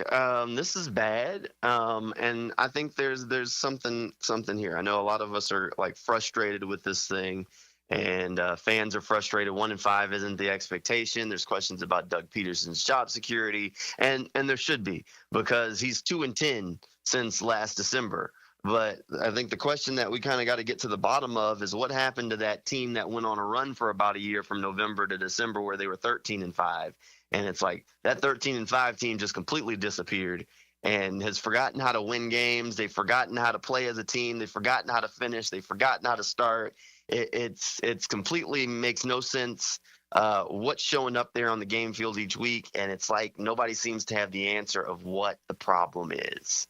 this is bad, and I think there's something here. I know a lot of us are like frustrated with this thing, and fans are frustrated. 1-5 isn't the expectation. There's questions about Doug Peterson's job security, and there should be, because he's 2-10 since last December. But I think the question that we kind of got to get to the bottom of is what happened to that team that went on a run for about a year from November to December where they were 13-5. And it's like that 13-5 team just completely disappeared and has forgotten how to win games. They've forgotten how to play as a team. They've forgotten how to finish. They've forgotten how to start. It's completely makes no sense what's showing up there on the game field each week. And it's like nobody seems to have the answer of what the problem is.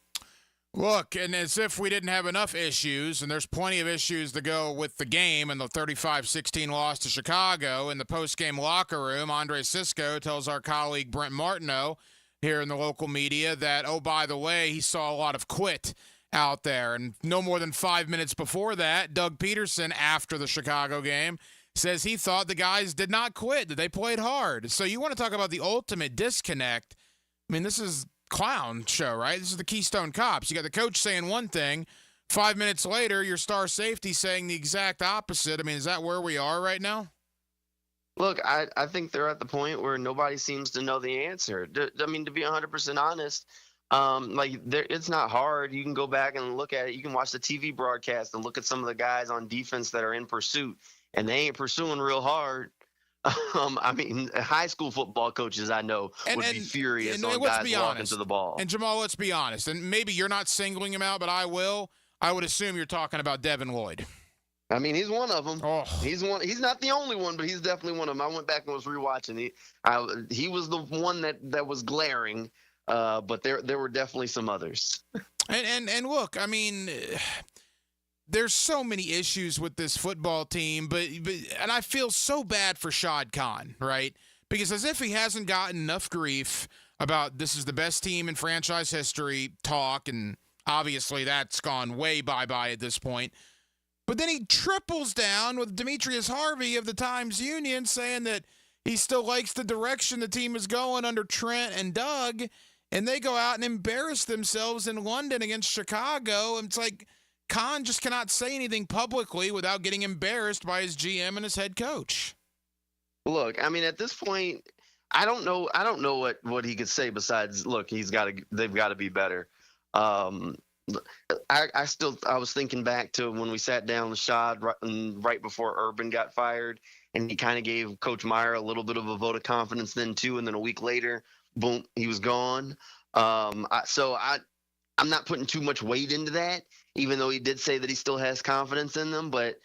Look, and as if we didn't have enough issues, and there's plenty of issues to go with the game and the 35-16 loss to Chicago. In the post-game locker room, Andre Sisco tells our colleague Brent Martineau here in the local media that, oh, by the way, he saw a lot of quit out there. And no more than 5 minutes before that, Doug Peterson, after the Chicago game, says he thought the guys did not quit, that they played hard. So you want to talk about the ultimate disconnect. I mean, this is clown show, right? This is the Keystone Cops. You got the coach saying one thing. 5 minutes later, your star safety saying the exact opposite. I mean, is that where we are right now? Look, I think they're at the point where nobody seems to know the answer. I mean, to be 100% honest, it's not hard. You can go back and look at it. You can watch the TV broadcast and look at some of the guys on defense that are in pursuit, and they ain't pursuing real hard. I mean, high school football coaches I know would be furious on guys walking to the ball. And Jamal, let's be honest. And maybe you're not singling him out, but I will. I would assume you're talking about Devin Lloyd. I mean, he's one of them. Oh. He's one. He's not the only one, but he's definitely one of them. I went back and was rewatching. He was the one that was glaring, but there were definitely some others. And look, I mean, there's so many issues with this football team, but and I feel so bad for Shad Khan, right? Because as if he hasn't gotten enough grief about this is the best team in franchise history talk, and obviously that's gone way bye-bye at this point. But then he triples down with Demetrius Harvey of the Times-Union saying that he still likes the direction the team is going under Trent and Doug, and they go out and embarrass themselves in London against Chicago. And it's like Khan just cannot say anything publicly without getting embarrassed by his GM and his head coach. Look, I mean, at this point, I don't know what he could say besides, look, they've got to be better. I was thinking back to when we sat down with Shad right before Urban got fired, and he kind of gave Coach Meyer a little bit of a vote of confidence then too, and then a week later, boom, he was gone. I'm not putting too much weight into that, even though he did say that he still has confidence in them. But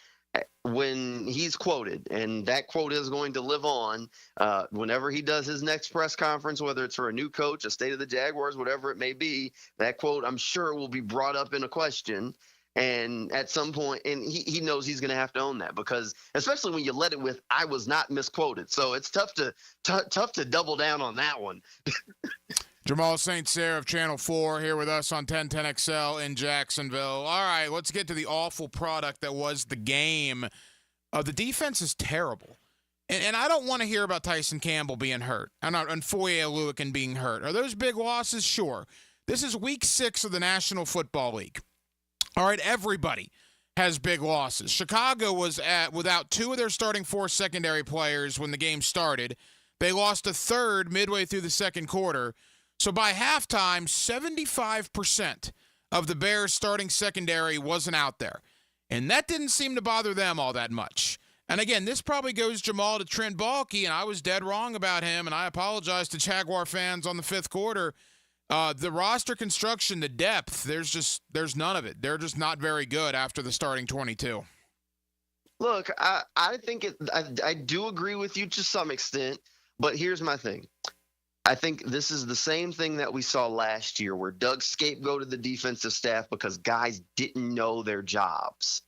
when he's quoted, and that quote is going to live on, whenever he does his next press conference, whether it's for a new coach, a state of the Jaguars, whatever it may be, that quote, I'm sure, will be brought up in a question. And at some point, and he knows he's going to have to own that, because especially when you let it with, I was not misquoted. So it's tough to double down on that one. Jamal St. of Channel 4 here with us on 1010XL in Jacksonville. All right, let's get to the awful product that was the game. The defense is terrible. And I don't want to hear about Tyson Campbell being hurt and Foye Oluokun being hurt. Are those big losses? Sure. This is week 6 of the National Football League. All right, everybody has big losses. Chicago was without 2 of their starting 4 secondary players when the game started. They lost a third midway through the second quarter. So by halftime, 75% of the Bears' starting secondary wasn't out there. And that didn't seem to bother them all that much. And again, this probably goes, Jamal, to Trent Baalke, and I was dead wrong about him, and I apologize to Jaguar fans on the 5th quarter. The roster construction, the depth, there's none of it. They're just not very good after the starting 22. Look, I think I do agree with you to some extent, but here's my thing. I think this is the same thing that we saw last year where Doug scapegoated the defensive staff because guys didn't know their jobs.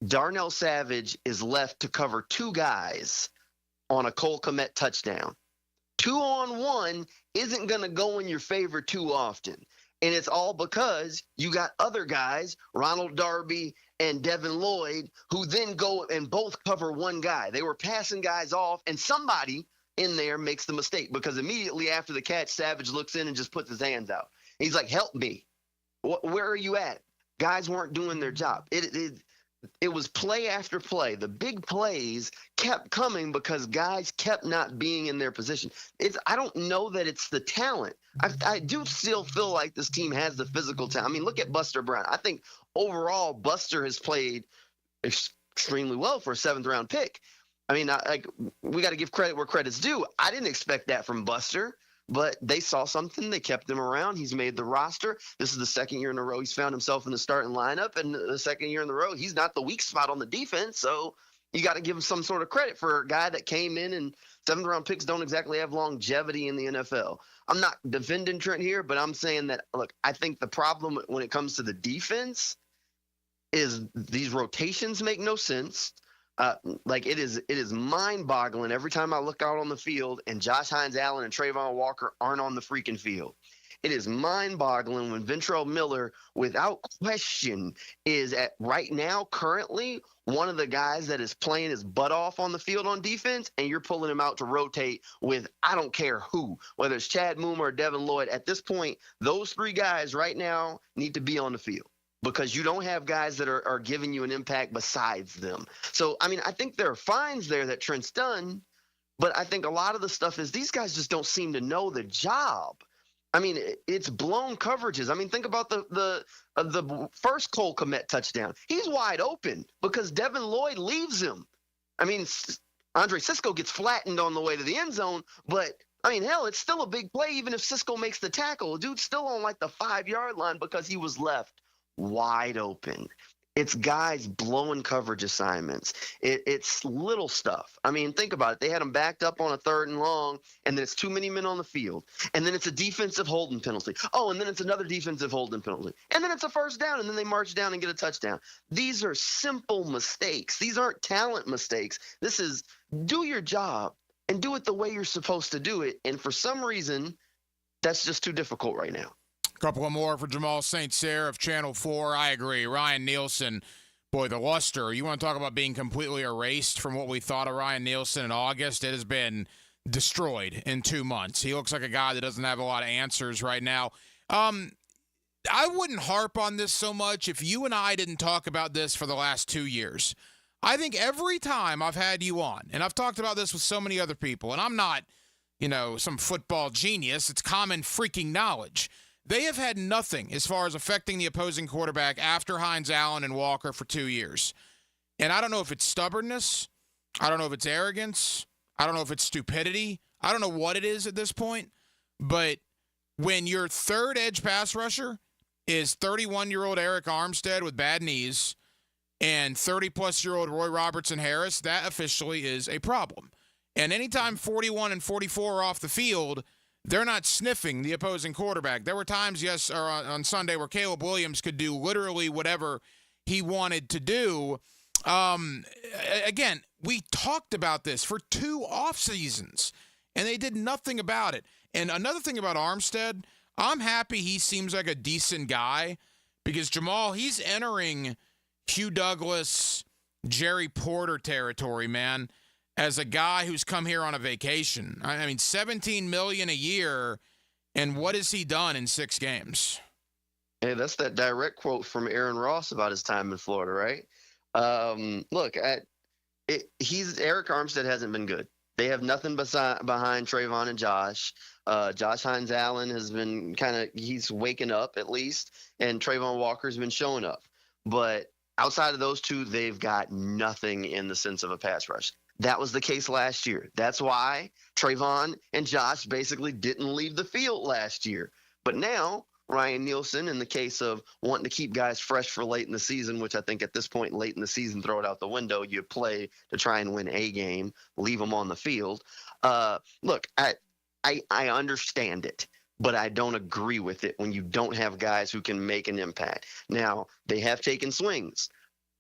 Darnell Savage is left to cover 2 guys on a Cole Kmet touchdown. 2-on-1 isn't going to go in your favor too often. And it's all because you got other guys, Ronald Darby and Devin Lloyd, who then go and both cover one guy. They were passing guys off, and somebody in there makes the mistake because immediately after the catch, Savage looks in and just puts his hands out. He's like, help me. Where are you at? Guys weren't doing their job. It was play after play. The big plays kept coming because guys kept not being in their position. I don't know that it's the talent. I do still feel like this team has the physical talent. I mean, look at Buster Brown. I think overall Buster has played extremely well for a 7th-round pick. I mean, we got to give credit where credit's due. I didn't expect that from Buster. But they saw something. They kept him around. He's made the roster. This is the 2nd year in a row he's found himself in the starting lineup. And the 2nd year in a row, he's not the weak spot on the defense. So you got to give him some sort of credit for a guy that came in, and 7th-round picks don't exactly have longevity in the NFL. I'm not defending Trent here, but I'm saying that, look, I think the problem when it comes to the defense is these rotations make no sense. It is mind-boggling every time I look out on the field and Josh Hines-Allen and Trayvon Walker aren't on the freaking field. It is mind-boggling when Ventrell Miller, without question, is right now currently one of the guys that is playing his butt off on the field on defense, and you're pulling him out to rotate with I don't care who, whether it's Chad Muma or Devin Lloyd. At this point, those 3 guys right now need to be on the field, because you don't have guys that are giving you an impact besides them. So, I mean, I think there are fines there that Trent's done, but I think a lot of the stuff is these guys just don't seem to know the job. I mean, it's blown coverages. I mean, think about the first Cole Kmet touchdown. He's wide open because Devin Lloyd leaves him. I mean, Andre Cisco gets flattened on the way to the end zone, but I mean, hell, it's still a big play even if Cisco makes the tackle. Dude's still on like the 5-yard line because he was left wide open. It's guys blowing coverage assignments. It's little stuff. I mean, think about it. They had them backed up on a 3rd and long, and then it's too many men on the field. And then it's a defensive holding penalty. Oh, and then it's another defensive holding penalty. And then it's a 1st down, and then they march down and get a touchdown. These are simple mistakes. These aren't talent mistakes. This is do your job and do it the way you're supposed to do it. And for some reason, that's just too difficult right now. Couple of more for Jamal St. Cyr of Channel 4. I agree. Ryan Nielsen, boy, the luster. You want to talk about being completely erased from what we thought of Ryan Nielsen in August? It has been destroyed in 2 months. He looks like a guy that doesn't have a lot of answers right now. I wouldn't harp on this so much if you and I didn't talk about this for the last 2 years. I think every time I've had you on, and I've talked about this with so many other people, and I'm not, some football genius. It's common freaking knowledge. They have had nothing as far as affecting the opposing quarterback after Hines-Allen and Walker for 2 years. And I don't know if it's stubbornness. I don't know if it's arrogance. I don't know if it's stupidity. I don't know what it is at this point. But when your 3rd edge pass rusher is 31-year-old Eric Armstead with bad knees and 30-plus-year-old Roy Robertson-Harris, that officially is a problem. And anytime 41 and 44 are off the field, they're not sniffing the opposing quarterback. There were times, on Sunday where Caleb Williams could do literally whatever he wanted to do. Again, we talked about this for 2 off seasons, and they did nothing about it. And another thing about Armstead, I'm happy he seems like a decent guy because Jamal, he's entering Hugh Douglas, Jerry Porter territory, man, as a guy who's come here on a vacation. I mean, $17 million a year, and what has he done in 6 games? Hey, that's that direct quote from Aaron Ross about his time in Florida, right? Look, Eric Armstead hasn't been good. They have nothing behind Trayvon and Josh. Josh Hines-Allen has been he's waking up at least, and Trayvon Walker's been showing up. But outside of those two, they've got nothing in the sense of a pass rush. That was the case last year. That's why Trayvon and Josh basically didn't leave the field last year. But now, Ryan Nielsen, in the case of wanting to keep guys fresh for late in the season, which I think at this point late in the season, throw it out the window, you play to try and win a game, leave them on the field. Look, I understand it, but I don't agree with it when you don't have guys who can make an impact. Now, they have taken swings.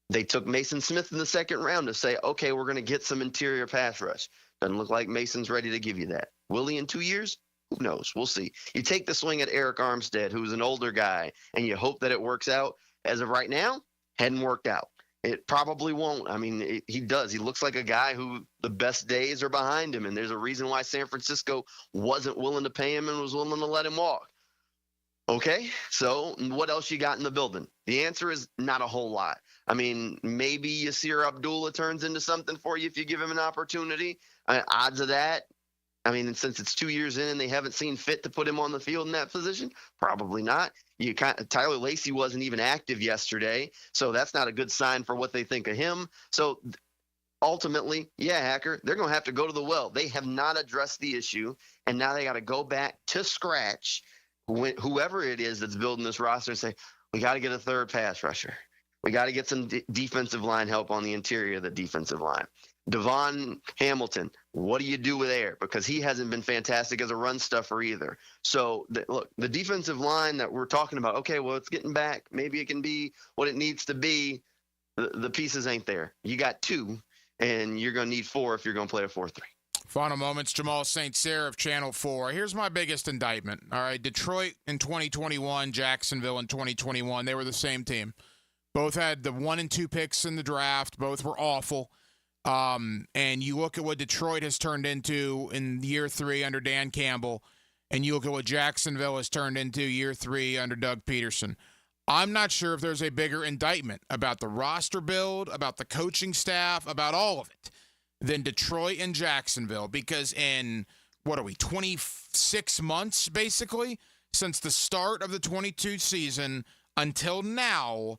They took Mason Smith in the second round to say, okay, we're going to get some interior pass rush. Doesn't look like Mason's ready to give you that. Will he in 2 years? Who knows? We'll see. You take the swing at Eric Armstead, who's an older guy, and you hope that it works out. As of right now, hadn't worked out. It probably won't. I mean, he does. He looks like a guy who the best days are behind him, and there's a reason why San Francisco wasn't willing to pay him and was willing to let him walk. Okay, so what else you got in the building? The answer is not a whole lot. I mean, maybe Yasir Abdullah turns into something for you if you give him an opportunity. Odds of that, I mean, since it's 2 years in and they haven't seen fit to put him on the field in that position, probably not. Tyler Lacey wasn't even active yesterday, so that's not a good sign for what they think of him. So ultimately, yeah, Hacker, they're going to have to go to the well. They have not addressed the issue, and now they got to go back to scratch, whoever it is that's building this roster, and say, we got to get a third pass rusher. We got to get some defensive line help on the interior of the defensive line. Devon Hamilton, what do you do with there? Because he hasn't been fantastic as a run stuffer either. So, look, the defensive line that we're talking about, okay, well, it's getting back. Maybe it can be what it needs to be. The pieces ain't there. You got 2, and you're going to need 4 if you're going to play a 4-3. Final moments, Jamal St. of Channel 4. Here's my biggest indictment. All right, Detroit in 2021, Jacksonville in 2021. They were the same team. Both had the 1 and 2 picks in the draft. Both were awful. And you look at what Detroit has turned into in year 3 under Dan Campbell, and you look at what Jacksonville has turned into year 3 under Doug Peterson. I'm not sure if there's a bigger indictment about the roster build, about the coaching staff, about all of it than Detroit and Jacksonville, because in, 26 months, basically, since the start of the 22 season until now,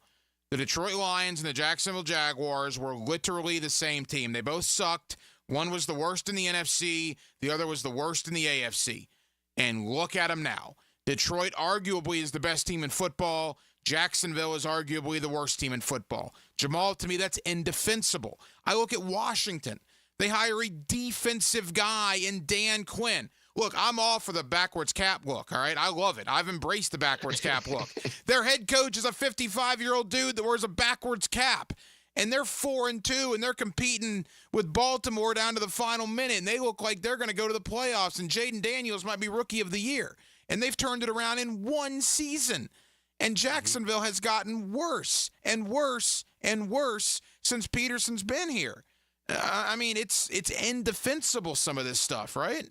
the Detroit Lions and the Jacksonville Jaguars were literally the same team. They both sucked. One was the worst in the NFC. The other was the worst in the AFC. And look at them now. Detroit arguably is the best team in football. Jacksonville is arguably the worst team in football. Jamal, to me, that's indefensible. I look at Washington. They hire a defensive guy in Dan Quinn. Look, I'm all for the backwards cap look, all right? I love it. I've embraced the backwards cap look. Their head coach is a 55-year-old dude that wears a backwards cap. And they're 4-2, and they're competing with Baltimore down to the final minute, and they look like they're going to go to the playoffs, and Jaden Daniels might be Rookie of the Year. And they've turned it around in 1 season. And Jacksonville has gotten worse and worse and worse since Peterson's been here. I mean, it's indefensible, some of this stuff, right?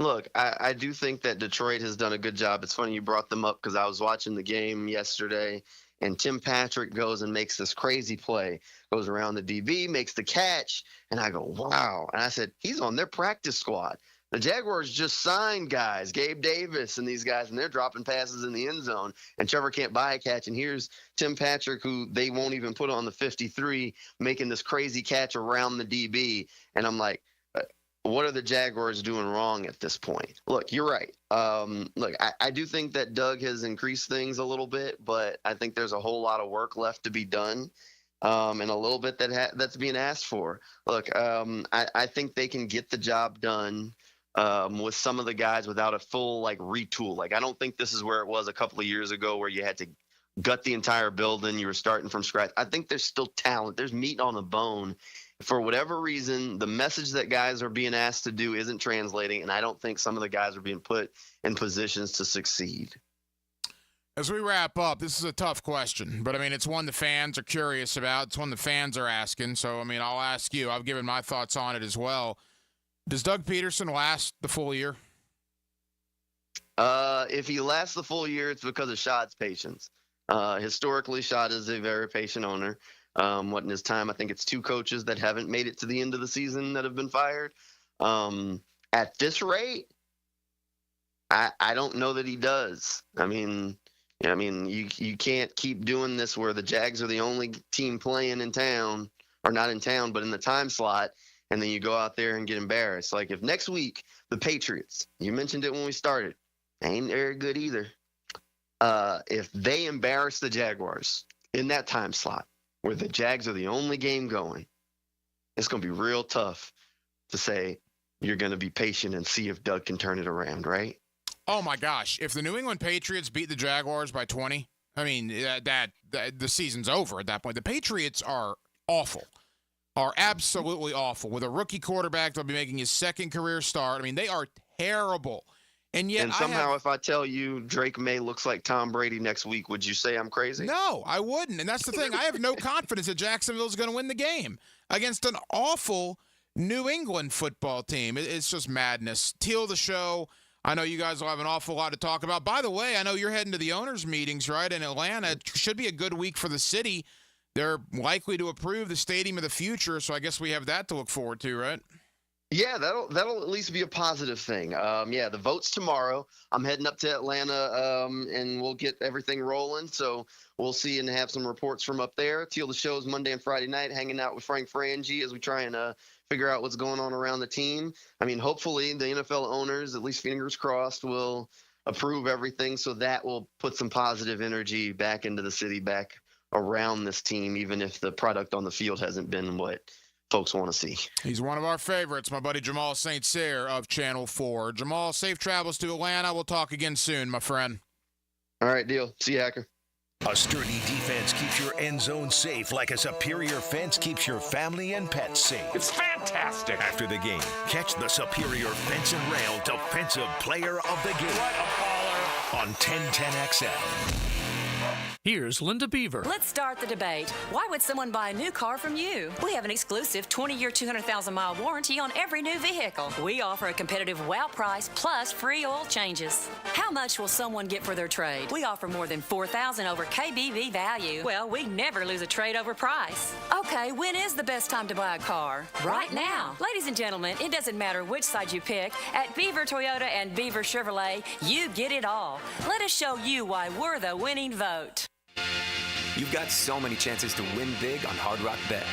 Look, I do think that Detroit has done a good job. It's funny you brought them up because I was watching the game yesterday, and Tim Patrick goes and makes this crazy play, goes around the DB, makes the catch, and I go, wow. And I said, he's on their practice squad. The Jaguars just signed guys, Gabe Davis and these guys, and they're dropping passes in the end zone, and Trevor can't buy a catch. And here's Tim Patrick, who they won't even put on the 53, making this crazy catch around the DB. And I'm like, what are the Jaguars doing wrong at this point? Look, you're right. Look, I do think that Doug has increased things a little bit, but I think there's a whole lot of work left to be done. And a little bit that's being asked for. Look, I think they can get the job done with some of the guys without a full retool. I don't think this is where it was a couple of years ago where you had to gut the entire building. You were starting from scratch. I think there's still talent. There's meat on the bone For whatever reason, the message that guys are being asked to do isn't translating, and I don't think some of the guys are being put in positions to succeed. As we wrap up, this is a tough question, but, I mean, it's one the fans are curious about. It's one the fans are asking. So, I mean, I'll ask you. I've given my thoughts on it as well. Does Doug Peterson last the full year? If he lasts the full year, it's because of Shad's patience. Historically, Shad is a very patient owner. What in his time, I think it's 2 coaches that haven't made it to the end of the season that have been fired. At this rate, I don't know that he does. I mean, you can't keep doing this where the Jags are the only team playing in town, or not in town, but in the time slot, and then you go out there and get embarrassed. Like if next week the Patriots, you mentioned it when we started, ain't very good either. If they embarrass the Jaguars in that time slot where the Jags are the only game going, it's going to be real tough to say you're going to be patient and see if Doug can turn it around, right? Oh, my gosh. If the New England Patriots beat the Jaguars by 20, I mean, that the season's over at that point. The Patriots are awful, are absolutely awful. With a rookie quarterback that'll be making his second career start, I mean, they are terrible. And yet, somehow, if I tell you Drake May looks like Tom Brady next week, would you say I'm crazy? No, I wouldn't. And that's the thing. I have no confidence that Jacksonville's going to win the game against an awful New England football team. It's just madness. Teal the show. I know you guys will have an awful lot to talk about. By the way, I know you're heading to the owners' meetings, right, in Atlanta. It should be a good week for the city. They're likely to approve the Stadium of the Future, so I guess we have that to look forward to, right? Yeah, that'll at least be a positive thing. The vote's tomorrow. I'm heading up to Atlanta, and we'll get everything rolling. So we'll see and have some reports from up there. Teal the show's Monday and Friday night, hanging out with Frank Frangie as we try and figure out what's going on around the team. I mean, hopefully the NFL owners, at least fingers crossed, will approve everything. So that will put some positive energy back into the city, back around this team, even if the product on the field hasn't been what folks want to see. He's one of our favorites, my buddy Jamal St. of Channel 4. Jamal, safe travels to Atlanta. We'll talk again soon, my friend. All right, deal. See you, Hacker. A sturdy defense keeps your end zone safe like a Superior fence keeps your family and pets safe. It's fantastic. After the game, catch the Superior Fence and Rail Defensive Player of the Game. What a baller. On 1010XL. Here's Linda Beaver. Let's start the debate. Why would someone buy a new car from you? We have an exclusive 20-year, 200,000-mile warranty on every new vehicle. We offer a competitive wow price plus free oil changes. How much will someone get for their trade? We offer more than $4,000 over KBV value. Well, we never lose a trade over price. Okay, when is the best time to buy a car? Right now. Ladies and gentlemen, it doesn't matter which side you pick. At Beaver Toyota and Beaver Chevrolet, you get it all. Let us show you why we're the winning vote. You've got so many chances to win big on Hard Rock Bet.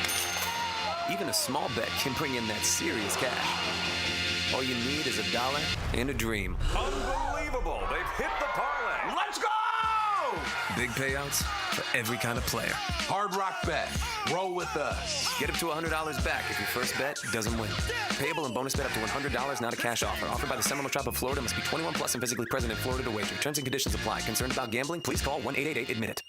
Even a small bet can bring in that serious cash. All you need is $1 and a dream. Unbelievable. They've hit the parlay. Let's go! Big payouts for every kind of player. Hard Rock Bet. Roll with us. Get up to $100 back if your first bet doesn't win. Payable and bonus bet up to $100, not a cash offer. Offered by the Seminole Tribe of Florida. Must be 21 plus and physically present in Florida to wager. Terms and conditions apply. Concerned about gambling? Please call 1-888-ADMIT-IT.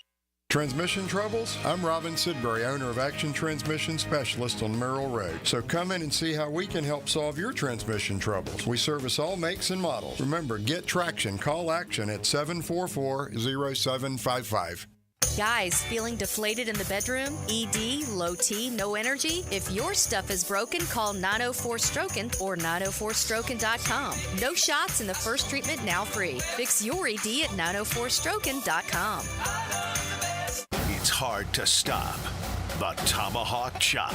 Transmission troubles? I'm Robin Sidbury, owner of Action Transmission Specialist on Merrill Road. So come in and see how we can help solve your transmission troubles. We service all makes and models. Remember, get traction. Call Action at 744-0755. Guys, feeling deflated in the bedroom? ED, low T, no energy? If your stuff is broken, call 904-STROKEN or 904stroken.com. No shots in the first treatment, now free. Fix your ED at 904stroken.com. It's hard to stop the Tomahawk Chop.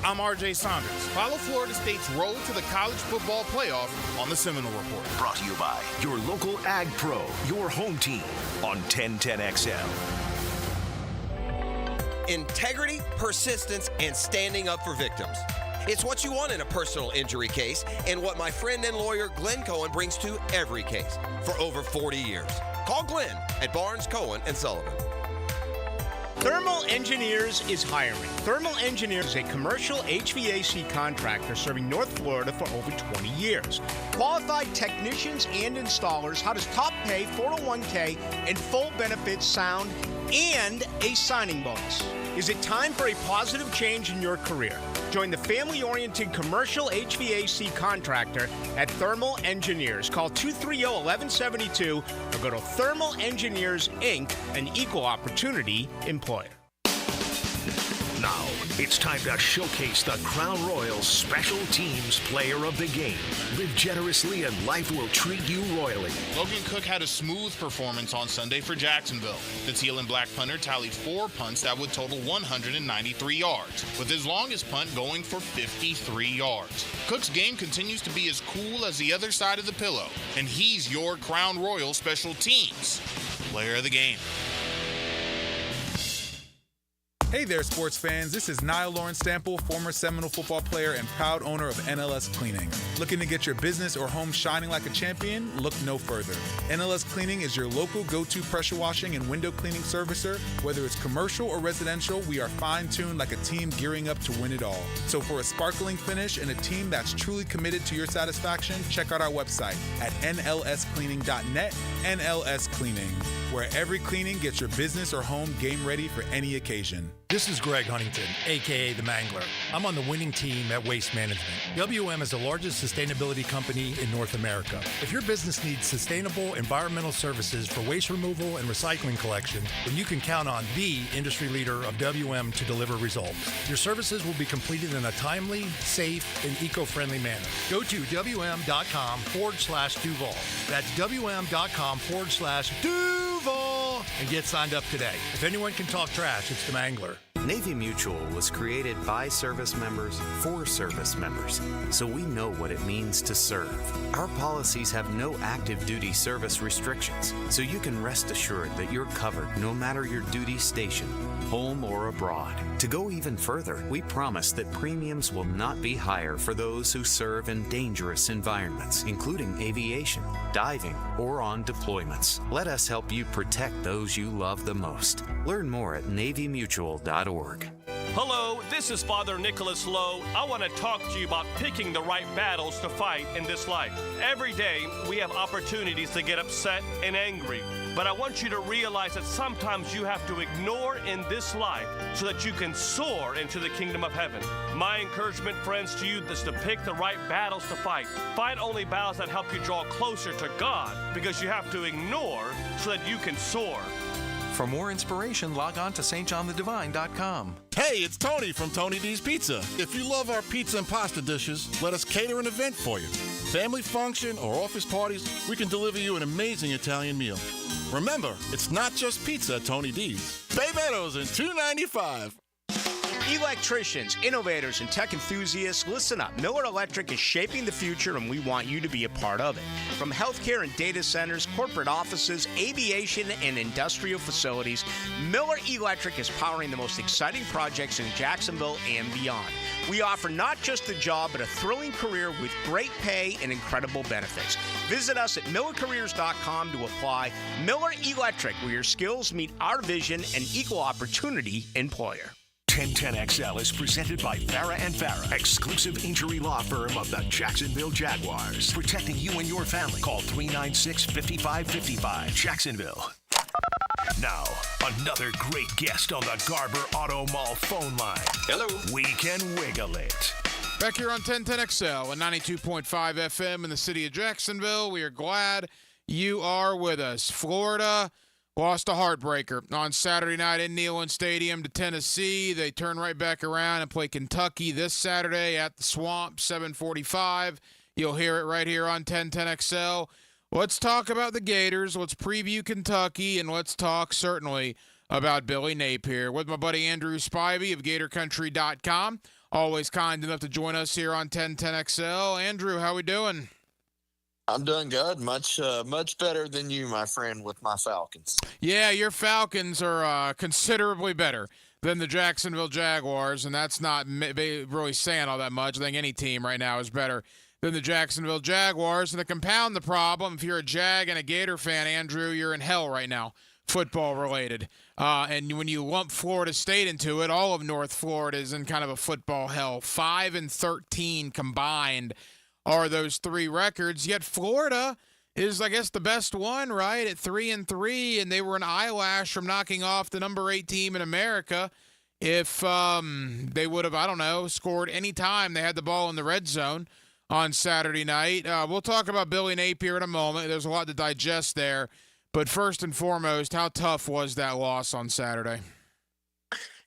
I'm RJ Saunders. Follow Florida State's road to the college football playoff on the Seminole Report. Brought to you by your local Ag Pro, your home team on 1010XL. Integrity, persistence, and standing up for victims. It's what you want in a personal injury case and what my friend and lawyer Glenn Cohen brings to every case for over 40 years. Call Glenn at Barnes, Cohen, and Sullivan. Thermal Engineers is hiring. Thermal Engineers is a commercial HVAC contractor serving North Florida for over 20 years. Qualified technicians and installers. How does top pay, 401k, and full benefits sound? and a signing bonus. Is it time for a positive change in your career? Join the family-oriented commercial HVAC contractor at Thermal Engineers. Call 230-1172 or go to Thermal Engineers, Inc., an equal opportunity employer. Now, it's time to showcase the Crown Royals Special Teams Player of the Game. Live generously and life will treat you royally. Logan Cook had a smooth performance on Sunday for Jacksonville. The teal and black punter tallied 4 punts that would total 193 yards, with his longest punt going for 53 yards. Cook's game continues to be as cool as the other side of the pillow, and he's your Crown Royal Special Teams Player of the Game. Hey there, sports fans. This is Niall Lawrence Stample, former Seminole football player and proud owner of NLS Cleaning. Looking to get your business or home shining like a champion? Look no further. NLS Cleaning is your local go-to pressure washing and window cleaning servicer. Whether it's commercial or residential, we are fine-tuned like a team gearing up to win it all. So for a sparkling finish and a team that's truly committed to your satisfaction, check out our website at nlscleaning.net. NLS Cleaning, where every cleaning gets your business or home game ready for any occasion. This is Greg Huntington, a.k.a. The Mangler. I'm on the winning team at Waste Management. WM is the largest sustainability company in North America. If your business needs sustainable environmental services for waste removal and recycling collection, then you can count on the industry leader of WM to deliver results. Your services will be completed in a timely, safe, and eco-friendly manner. Go to WM.com/Duval. That's WM.com/Duval and get signed up today. If anyone can talk trash, it's The Mangler. Navy Mutual was created by service members for service members, so we know what it means to serve. Our policies have no active duty service restrictions, so you can rest assured that you're covered no matter your duty station, home or abroad. To go even further, we promise that premiums will not be higher for those who serve in dangerous environments, including aviation, diving, or on deployments. Let us help you protect those you love the most. Learn more at NavyMutual.org. Hello, this is Father Nicholas Lowe. I want to talk to you about picking the right battles to fight in this life. Every day, we have opportunities to get upset and angry. But I want you to realize that sometimes you have to ignore in this life so that you can soar into the kingdom of heaven. My encouragement, friends, to you is to pick the right battles to fight. Fight only battles that help you draw closer to God, because you have to ignore so that you can soar. For more inspiration, log on to stjohnthedivine.com. Hey, it's Tony from Tony D's Pizza. If you love our pizza and pasta dishes, let us cater an event for you. Family function or office parties, we can deliver you an amazing Italian meal. Remember, it's not just pizza at Tony D's. Bay Meadows and $2.95. Electricians, innovators, and tech enthusiasts, listen up. Miller Electric is shaping the future, and we want you to be a part of it. From healthcare and data centers, corporate offices, aviation, and industrial facilities, Miller Electric is powering the most exciting projects in Jacksonville and beyond. We offer not just a job, but a thrilling career with great pay and incredible benefits. Visit us at millercareers.com to apply. Miller Electric, where your skills meet our vision, an equal opportunity employer. 1010XL is presented by Farah & Farah, exclusive injury law firm of the Jacksonville Jaguars. Protecting you and your family. Call 396-5555. Jacksonville. Now, another great guest on the Garber Auto Mall phone line. Hello. We can wiggle it. Back here on 1010XL and 92.5 FM in the city of Jacksonville. We are glad you are with us. Florida lost a heartbreaker on Saturday night in Neyland Stadium to Tennessee. They turn right back around and play Kentucky this Saturday at the Swamp, 7:45. You'll hear it right here on 1010XL. Let's talk about the Gators. Let's preview Kentucky, and let's talk certainly about Billy Napier. With my buddy Andrew Spivey of GatorCountry.com. Always kind enough to join us here on 1010XL. Andrew, how we doing? I'm doing good. Much better than you, my friend, with my Falcons. Yeah, your Falcons are considerably better than the Jacksonville Jaguars, and that's not really saying all that much. I think any team right now is better than the Jacksonville Jaguars. And to compound the problem, if you're a Jag and a Gator fan, Andrew, you're in hell right now, football-related. And when you lump Florida State into it, all of North Florida is in kind of a football hell. 5-13 combined are those three records, yet Florida is, I guess, the best one, right, at 3-3, and they were an eyelash from knocking off the number 8 team in America. If they would have, I don't know, scored any time they had the ball in the red zone on Saturday night. We'll talk about Billy Napier in a moment. There's a lot to digest there. But first and foremost, how tough was that loss on Saturday?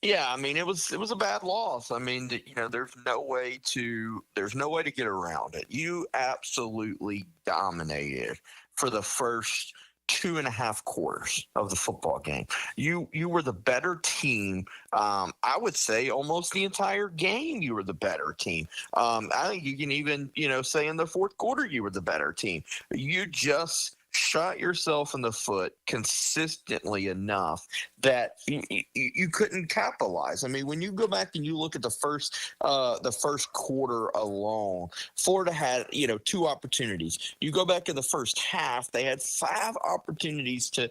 Yeah, I mean, it was a bad loss. I mean, there's no way to get around it. You absolutely dominated for the first 2.5 quarters of the football game. You were the better team. I would say almost the entire game you were the better team. I think you can even, say in the fourth quarter you were the better team. You just shot yourself in the foot consistently enough that you couldn't capitalize. I mean, when you go back and you look at the first quarter alone, Florida had 2 opportunities. You go back in the first half, they had 5 opportunities to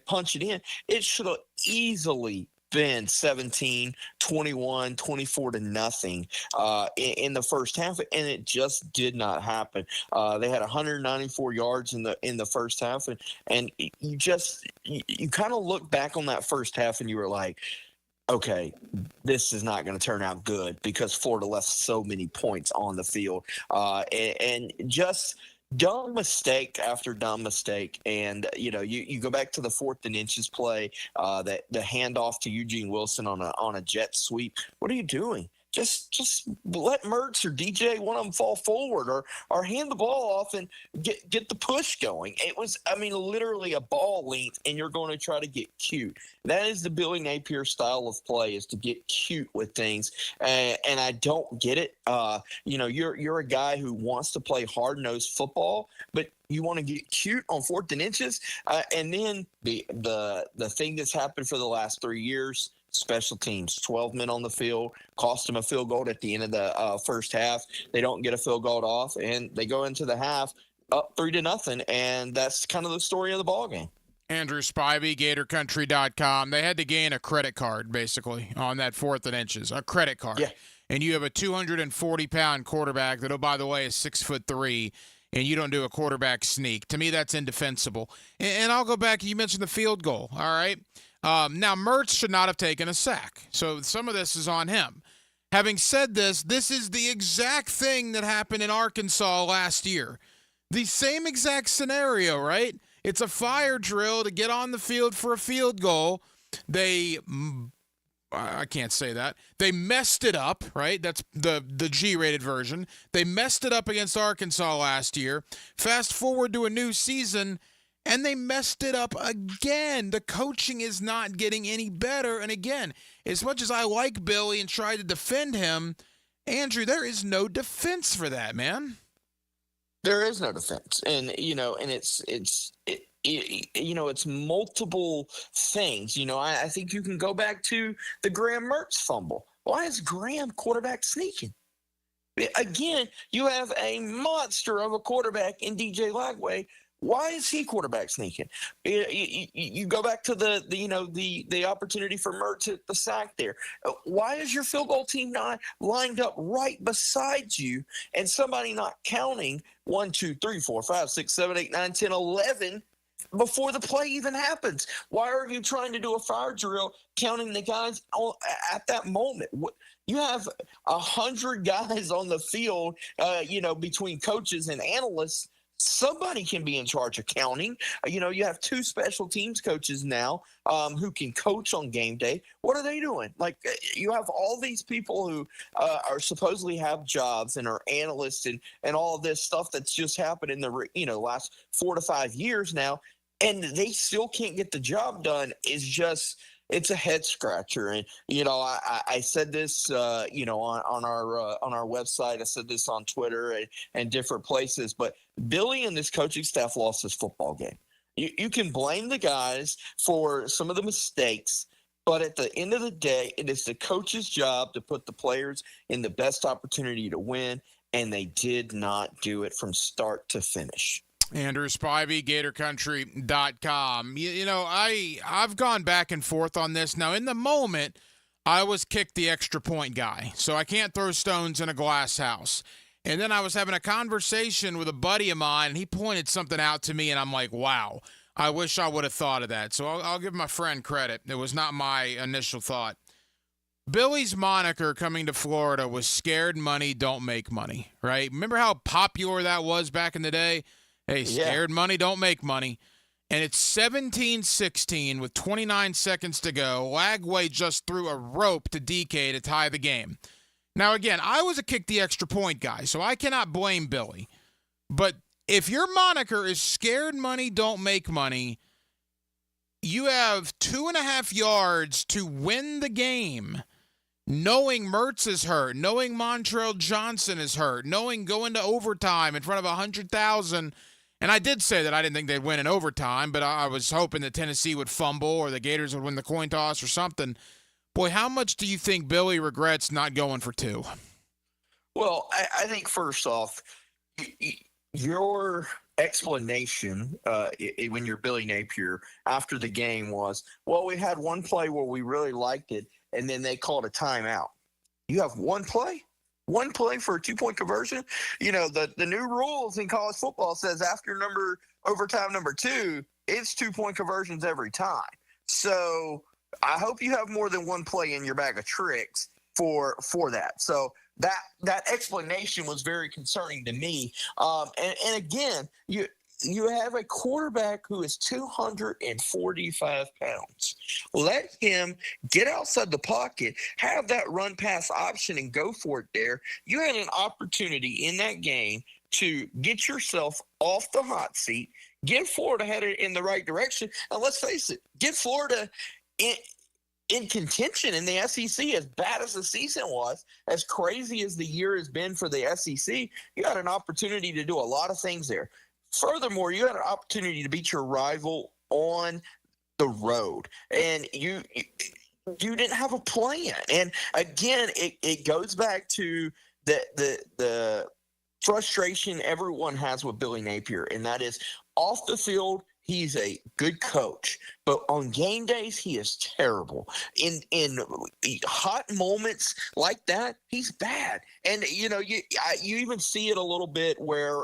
punch it in. It should have easily been 17, 21, 24 to nothing in the first half, and it just did not happen. They had 194 yards in the first half, and you kind of look back on that first half and you were like, okay, this is not going to turn out good because Florida left so many points on the field, and just dumb mistake after dumb mistake. And, you go back to the 4th and inches play, that the handoff to Eugene Wilson on a jet sweep. What are you doing? Just let Mertz or DJ, one of them, fall forward or hand the ball off and get the push going. It was, literally a ball length, and you're going to try to get cute. That is the Billy Napier style of play, is to get cute with things. And I don't get it. You're a guy who wants to play hard-nosed football, but you want to get cute on 4th and inches. And then the thing that's happened for the last 3 years, special teams, 12 men on the field, cost them a field goal at the end of the first half. They don't get a field goal off, and they go into the half up 3-0, and that's kind of the story of the ball game. Andrew Spivey, GatorCountry.com. They had to gain a credit card, basically, on that 4th and inches, a credit card. Yeah. And you have a 240-pound quarterback that, oh, by the way, is 6'3", and you don't do a quarterback sneak. To me, that's indefensible. And I'll go back. You mentioned the field goal, all right? Now, Mertz should not have taken a sack, so some of this is on him. Having said this, this is the exact thing that happened in Arkansas last year. The same exact scenario, right? It's a fire drill to get on the field for a field goal. I can't say that. They messed it up, right? That's the G-rated version. They messed it up against Arkansas last year. Fast forward to a new season, and they messed it up again. The coaching is not getting any better. And again, as much as I like Billy and try to defend him, Andrew, there is no defense for that, man. There is no defense. And, it's multiple things. I think you can go back to the Graham Mertz fumble. Why is Graham quarterback sneaking? Again, you have a monster of a quarterback in DJ Lagway. Why is he quarterback sneaking? You go back to the opportunity for Mertz at the sack there. Why is your field goal team not lined up right beside you and somebody not counting 1, 2, 3, 4, 5, 6, 7, 8, 9, 10, 11 before the play even happens? Why are you trying to do a fire drill counting the guys at that moment? You have 100 guys on the field, between coaches and analysts. Somebody can be in charge of counting. You have 2 special teams coaches now who can coach on game day. What are they doing? Like, you have all these people who are supposedly have jobs and are analysts and all of this stuff that's just happened in the last 4 to 5 years now, and they still can't get the job done. It's a head scratcher. And, I said this, on our website. I said this on Twitter and different places. But Billy and this coaching staff lost this football game. You can blame the guys for some of the mistakes, but at the end of the day, it is the coach's job to put the players in the best opportunity to win, and they did not do it from start to finish. Andrew Spivey, GatorCountry.com. I've gone back and forth on this. Now, in the moment, I was kick the extra point guy, so I can't throw stones in a glass house. And then I was having a conversation with a buddy of mine, and he pointed something out to me, and I'm like, wow, I wish I would have thought of that. So I'll give my friend credit. It was not my initial thought. Billy's moniker coming to Florida was scared money don't make money, right? Remember how popular that was back in the day? Hey, scared money don't make money. And it's 17-16 with 29 seconds to go. Lagway just threw a rope to DK to tie the game. Now, again, I was a kick the extra point guy, so I cannot blame Billy. But if your moniker is scared money don't make money, you have 2.5 yards to win the game, knowing Mertz is hurt, knowing Montrell Johnson is hurt, knowing going to overtime in front of 100,000. And I did say that I didn't think they'd win in overtime, but I was hoping that Tennessee would fumble or the Gators would win the coin toss or something. Boy, how much do you think Billy regrets not going for 2? Well, I think first off, your explanation when you're Billy Napier after the game was, well, we had one play where we really liked it, and then they called a timeout. You have one play for a 2-point conversion? You know, the new rules in college football says after overtime number 2, it's 2-point conversions every time. So I hope you have more than one play in your bag of tricks for that. So that explanation was very concerning to me. And again, you have a quarterback who is 245 pounds. Let him get outside the pocket, have that run pass option, and go for it there. You had an opportunity in that game to get yourself off the hot seat, get Florida headed in the right direction. And let's face it, get Florida in contention in the SEC. As bad as the season was, as crazy as the year has been for the SEC, you had an opportunity to do a lot of things there. Furthermore, you had an opportunity to beat your rival on the road, and you didn't have a plan. And again, it goes back to the frustration everyone has with Billy Napier, and that is off the field, he's a good coach, but on game days, he is terrible. In hot moments like that, he's bad. And, you know, you even see it a little bit where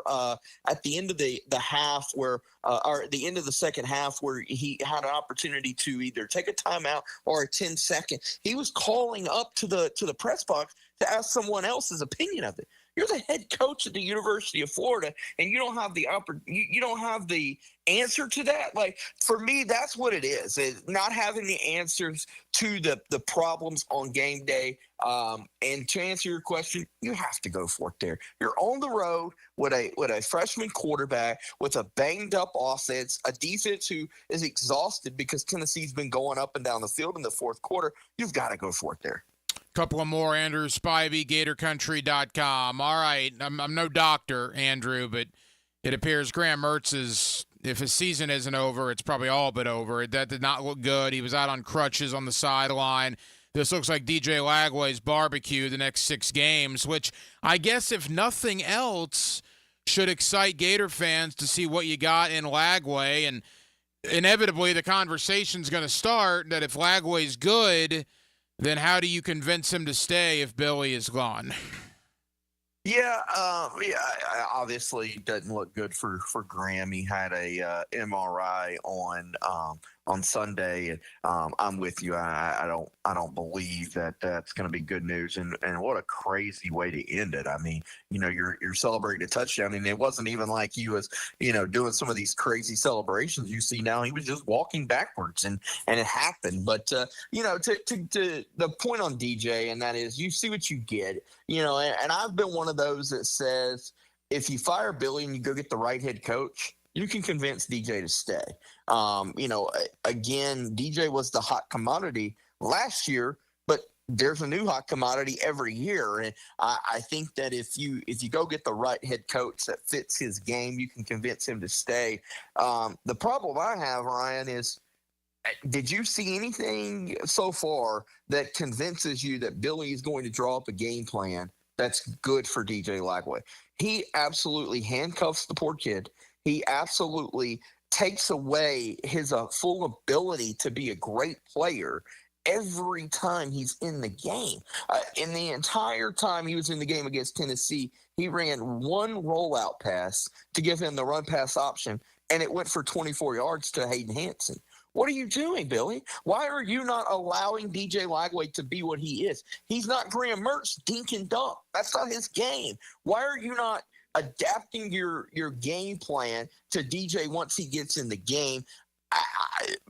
at the end of the half or at the end of the second half where he had an opportunity to either take a timeout or a 10-second, he was calling up to the press box to ask someone else's opinion of it. You're the head coach at the University of Florida, and you don't have you don't have the answer to that. Like, for me, that's what it is not having the answers to the problems on game day. And to answer your question, you have to go for it there. You're on the road with a freshman quarterback, with a banged up offense, a defense who is exhausted because Tennessee's been going up and down the field in the fourth quarter. You've got to go for it there. Couple of more, Andrew Spivey, GatorCountry.com. All right, I'm no doctor, Andrew, but it appears Graham Mertz is, if his season isn't over, it's probably all but over. That did not look good. He was out on crutches on the sideline. This looks like DJ Lagway's barbecue the next 6 games, which I guess, if nothing else, should excite Gator fans to see what you got in Lagway. And inevitably, the conversation's going to start that if Lagway's good, then how do you convince him to stay if Billy is gone? Yeah, obviously it doesn't look good for Graham. He had a MRI on Sunday, and I'm with you. I don't believe that that's going to be good news. And what a crazy way to end it. I mean, you know, you're celebrating a touchdown, and it wasn't even like he was, you know, doing some of these crazy celebrations you see now. He was just walking backwards, and it happened. But you know, to the point on DJ, and that is, you see what you get. You know, and I've been one of those that says, if you fire Billy and you go get the right head coach, you can convince DJ to stay. You know, again, DJ was the hot commodity last year, but there's a new hot commodity every year. And I think that if you go get the right head coach that fits his game, you can convince him to stay. The problem I have, Ryan, is, did you see anything so far that convinces you that Billy is going to draw up a game plan that's good for DJ Lagway? He absolutely handcuffs the poor kid. He absolutely takes away his full ability to be a great player. every time he's in the game. In the entire time he was in the game against Tennessee, he ran one rollout pass to give him the run pass option, and it went for 24 yards to Hayden Hansen. What are you doing, Billy? Why are you not allowing DJ Lagway to be what he is? He's not Graham Mertz, dink and dunk. That's not his game. Why are you not adapting your game plan to DJ once he gets in the game?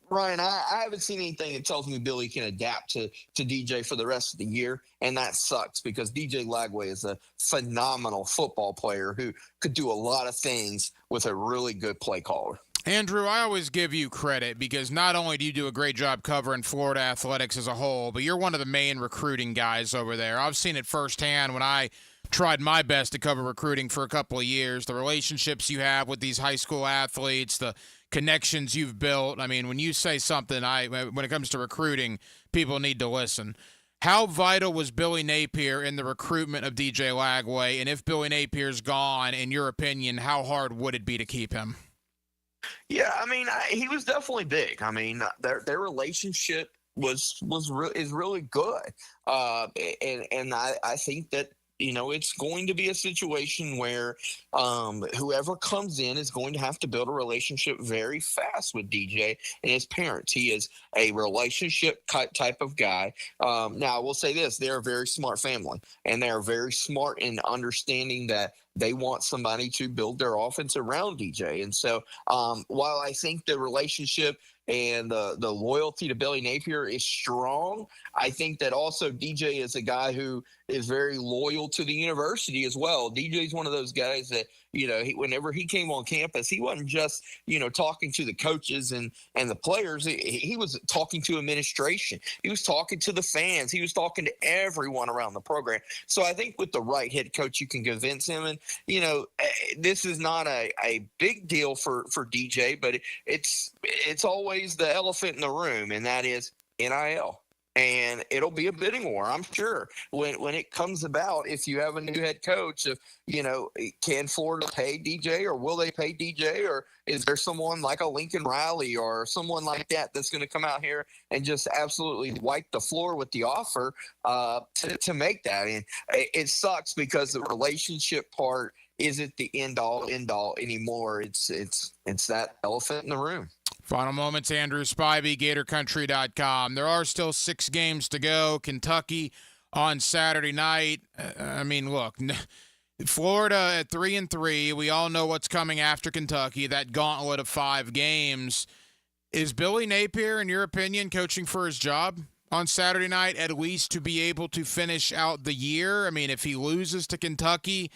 Ryan, I haven't seen anything that tells me Billy can adapt to DJ for the rest of the year, and that sucks because DJ Lagway is a phenomenal football player who could do a lot of things with a really good play caller. Andrew, I always give you credit because not only do you do a great job covering Florida athletics as a whole, but you're one of the main recruiting guys over there. I've seen it firsthand when I tried my best to cover recruiting for a couple of years, the relationships you have with these high school athletes, the connections you've built. I mean, when you say something, when it comes to recruiting, people need to listen. How vital was Billy Napier in the recruitment of DJ Lagway? And if Billy Napier's gone, in your opinion, how hard would it be to keep him? Yeah, I mean, he was definitely big. I mean, their relationship is really good, and I think that it's going to be a situation where whoever comes in is going to have to build a relationship very fast with DJ and his parents. He is a relationship type of guy. Now, I will say this: they're a very smart family, and they are very smart in understanding that they want somebody to build their offense around DJ. And so while I think the relationship and the loyalty to Billy Napier is strong, I think that also DJ is a guy who is very loyal to the university as well. DJ is one of those guys that, whenever he came on campus, he wasn't just, talking to the coaches and the players. He was talking to administration. He was talking to the fans. He was talking to everyone around the program. So I think with the right head coach, you can convince him. And, this is not a big deal for DJ, but it's always the elephant in the room, and that is NIL. And it'll be a bidding war, I'm sure, when it comes about. If you have a new head coach, can Florida pay DJ, or will they pay DJ, or is there someone like a Lincoln Riley or someone like that that's going to come out here and just absolutely wipe the floor with the offer to make that? And it sucks because the relationship part isn't the end all anymore. It's that elephant in the room. Final moments, Andrew Spivey, GatorCountry.com. There are still 6 games to go. Kentucky on Saturday night. I mean, look, Florida at 3-3. We all know what's coming after Kentucky, that gauntlet of 5 games. Is Billy Napier, in your opinion, coaching for his job on Saturday night, at least to be able to finish out the year? I mean, if he loses to Kentucky,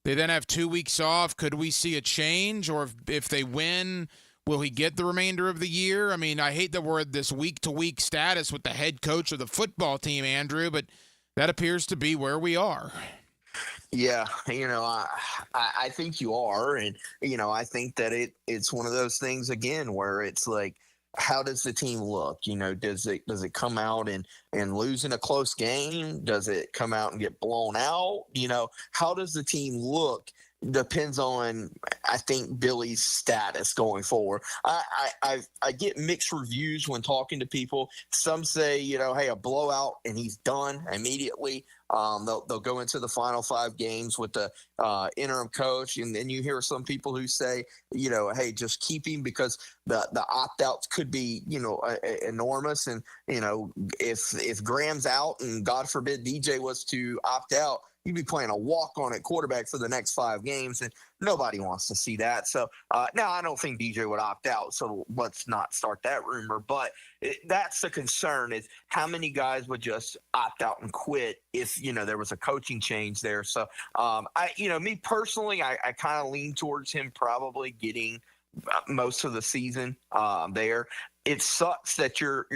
they then have 2 weeks off. Could we see a change? Or if they win, will he get the remainder of the year? I mean, I hate that we're at this week-to-week status with the head coach of the football team, Andrew, but that appears to be where we are. Yeah, I think you are. And, I think that it's one of those things, again, where it's like, how does the team look? Does it come out and lose in a close game? Does it come out and get blown out? How does the team look? Depends on, I think, Billy's status going forward. I get mixed reviews when talking to people. Some say, hey, a blowout and he's done immediately. They'll go into the final 5 games with the interim coach, and then you hear some people who say, hey, just keep him because the opt-outs could be, enormous. And if Graham's out and God forbid DJ was to opt out, you'd be playing a walk-on at quarterback for the next 5 games, and nobody wants to see that. So now I don't think DJ would opt out, so let's not start that rumor. But that's the concern, is how many guys would just opt out and quit if, there was a coaching change there. So, me personally, I kind of lean towards him probably getting most of the season there. It sucks that you're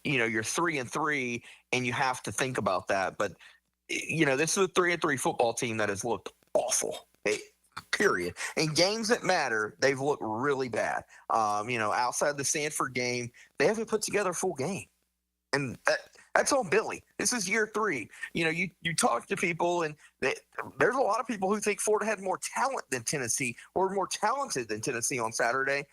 3-3 and you have to think about that, but this is a 3-3 football team that has looked awful, period. In games that matter, they've looked really bad. Outside the Stanford game, they haven't put together a full game. And that's on Billy. This is year 3. You talk to people, and there's a lot of people who think Florida had more talent than Tennessee, or more talented than Tennessee on Saturday,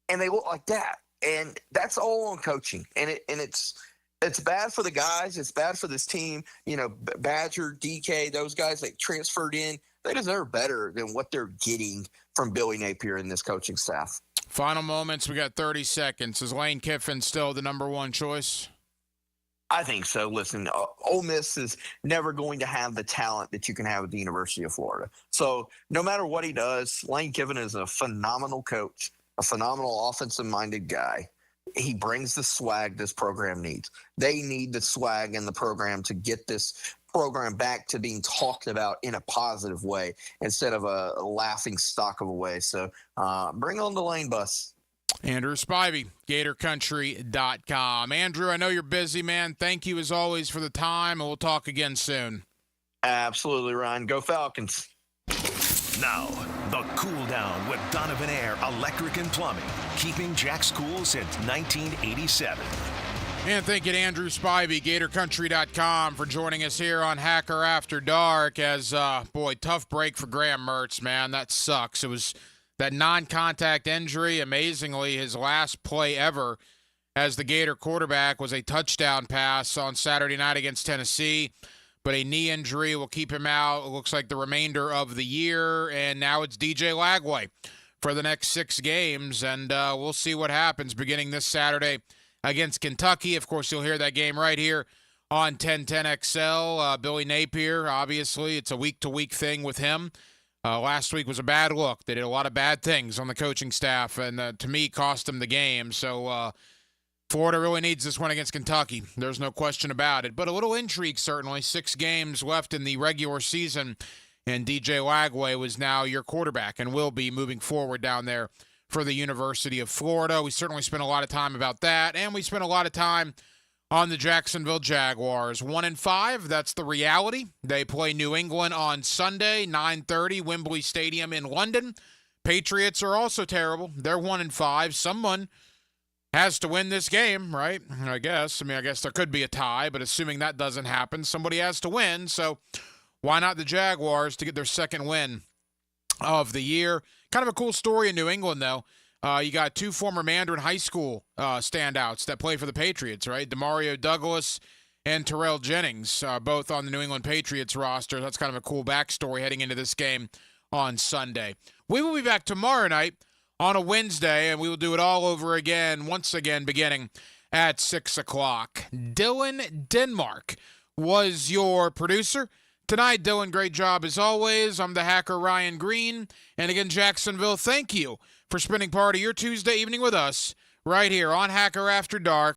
and they look like that. And that's all on coaching. And it's it's bad for the guys. It's bad for this team. You know, Badger, DK, those guys that transferred in, they deserve better than what they're getting from Billy Napier and this coaching staff. Final moments. We got 30 seconds. Is Lane Kiffin still the number one choice? I think so. Listen, Ole Miss is never going to have the talent that you can have at the University of Florida. So no matter what he does, Lane Kiffin is a phenomenal coach, a phenomenal offensive-minded guy. He brings the swag this program needs. They need the swag in the program to get this program back to being talked about in a positive way instead of a laughing stock of a way. So bring on the Lane bus. Andrew Spivey, GatorCountry.com. Andrew, I know you're busy, man. Thank you as always for the time, and we'll talk again soon. Absolutely, Ryan. Go Falcons. Now, the cool down with Donovan Air Electric and Plumbing, keeping Jack's cool since 1987. And thank you to Andrew Spivey, GatorCountry.com, for joining us here on Hacker After Dark. As, tough break for Graham Mertz, man. That sucks. It was that non-contact injury. Amazingly, his last play ever as the Gator quarterback was a touchdown pass on Saturday night against Tennessee. But a knee injury will keep him out, it looks like, the remainder of the year. And now it's DJ Lagway for the next 6 games. And we'll see what happens beginning this Saturday against Kentucky. Of course, you'll hear that game right here on 1010XL. Billy Napier, obviously, it's a week-to-week thing with him. Last week was a bad look. They did a lot of bad things on the coaching staff, and to me, cost them the game. So Florida really needs this one against Kentucky. There's no question about it. But a little intrigue, certainly. 6 games left in the regular season, and DJ Lagway was now your quarterback and will be moving forward down there for the University of Florida. We certainly spent a lot of time about that, and we spent a lot of time on the Jacksonville Jaguars. 1-5, that's the reality. They play New England on Sunday, 9:30, Wembley Stadium in London. Patriots are also terrible. They're 1-5. Someone has to win this game, right? I guess there could be a tie, but assuming that doesn't happen, somebody has to win. So why not the Jaguars to get their second win of the year? Kind of a cool story in New England, though. You got 2 former Mandarin High School standouts that play for the Patriots, right? Demario Douglas and Terrell Jennings, both on the New England Patriots roster. That's kind of a cool backstory heading into this game on Sunday. We will be back tomorrow night on a Wednesday, and we will do it all over again, once again, beginning at 6 o'clock. Dylan Denmark was your producer tonight. Dylan, great job as always. I'm the hacker, Ryan Green. And again, Jacksonville, thank you for spending part of your Tuesday evening with us right here on Hacker After Dark.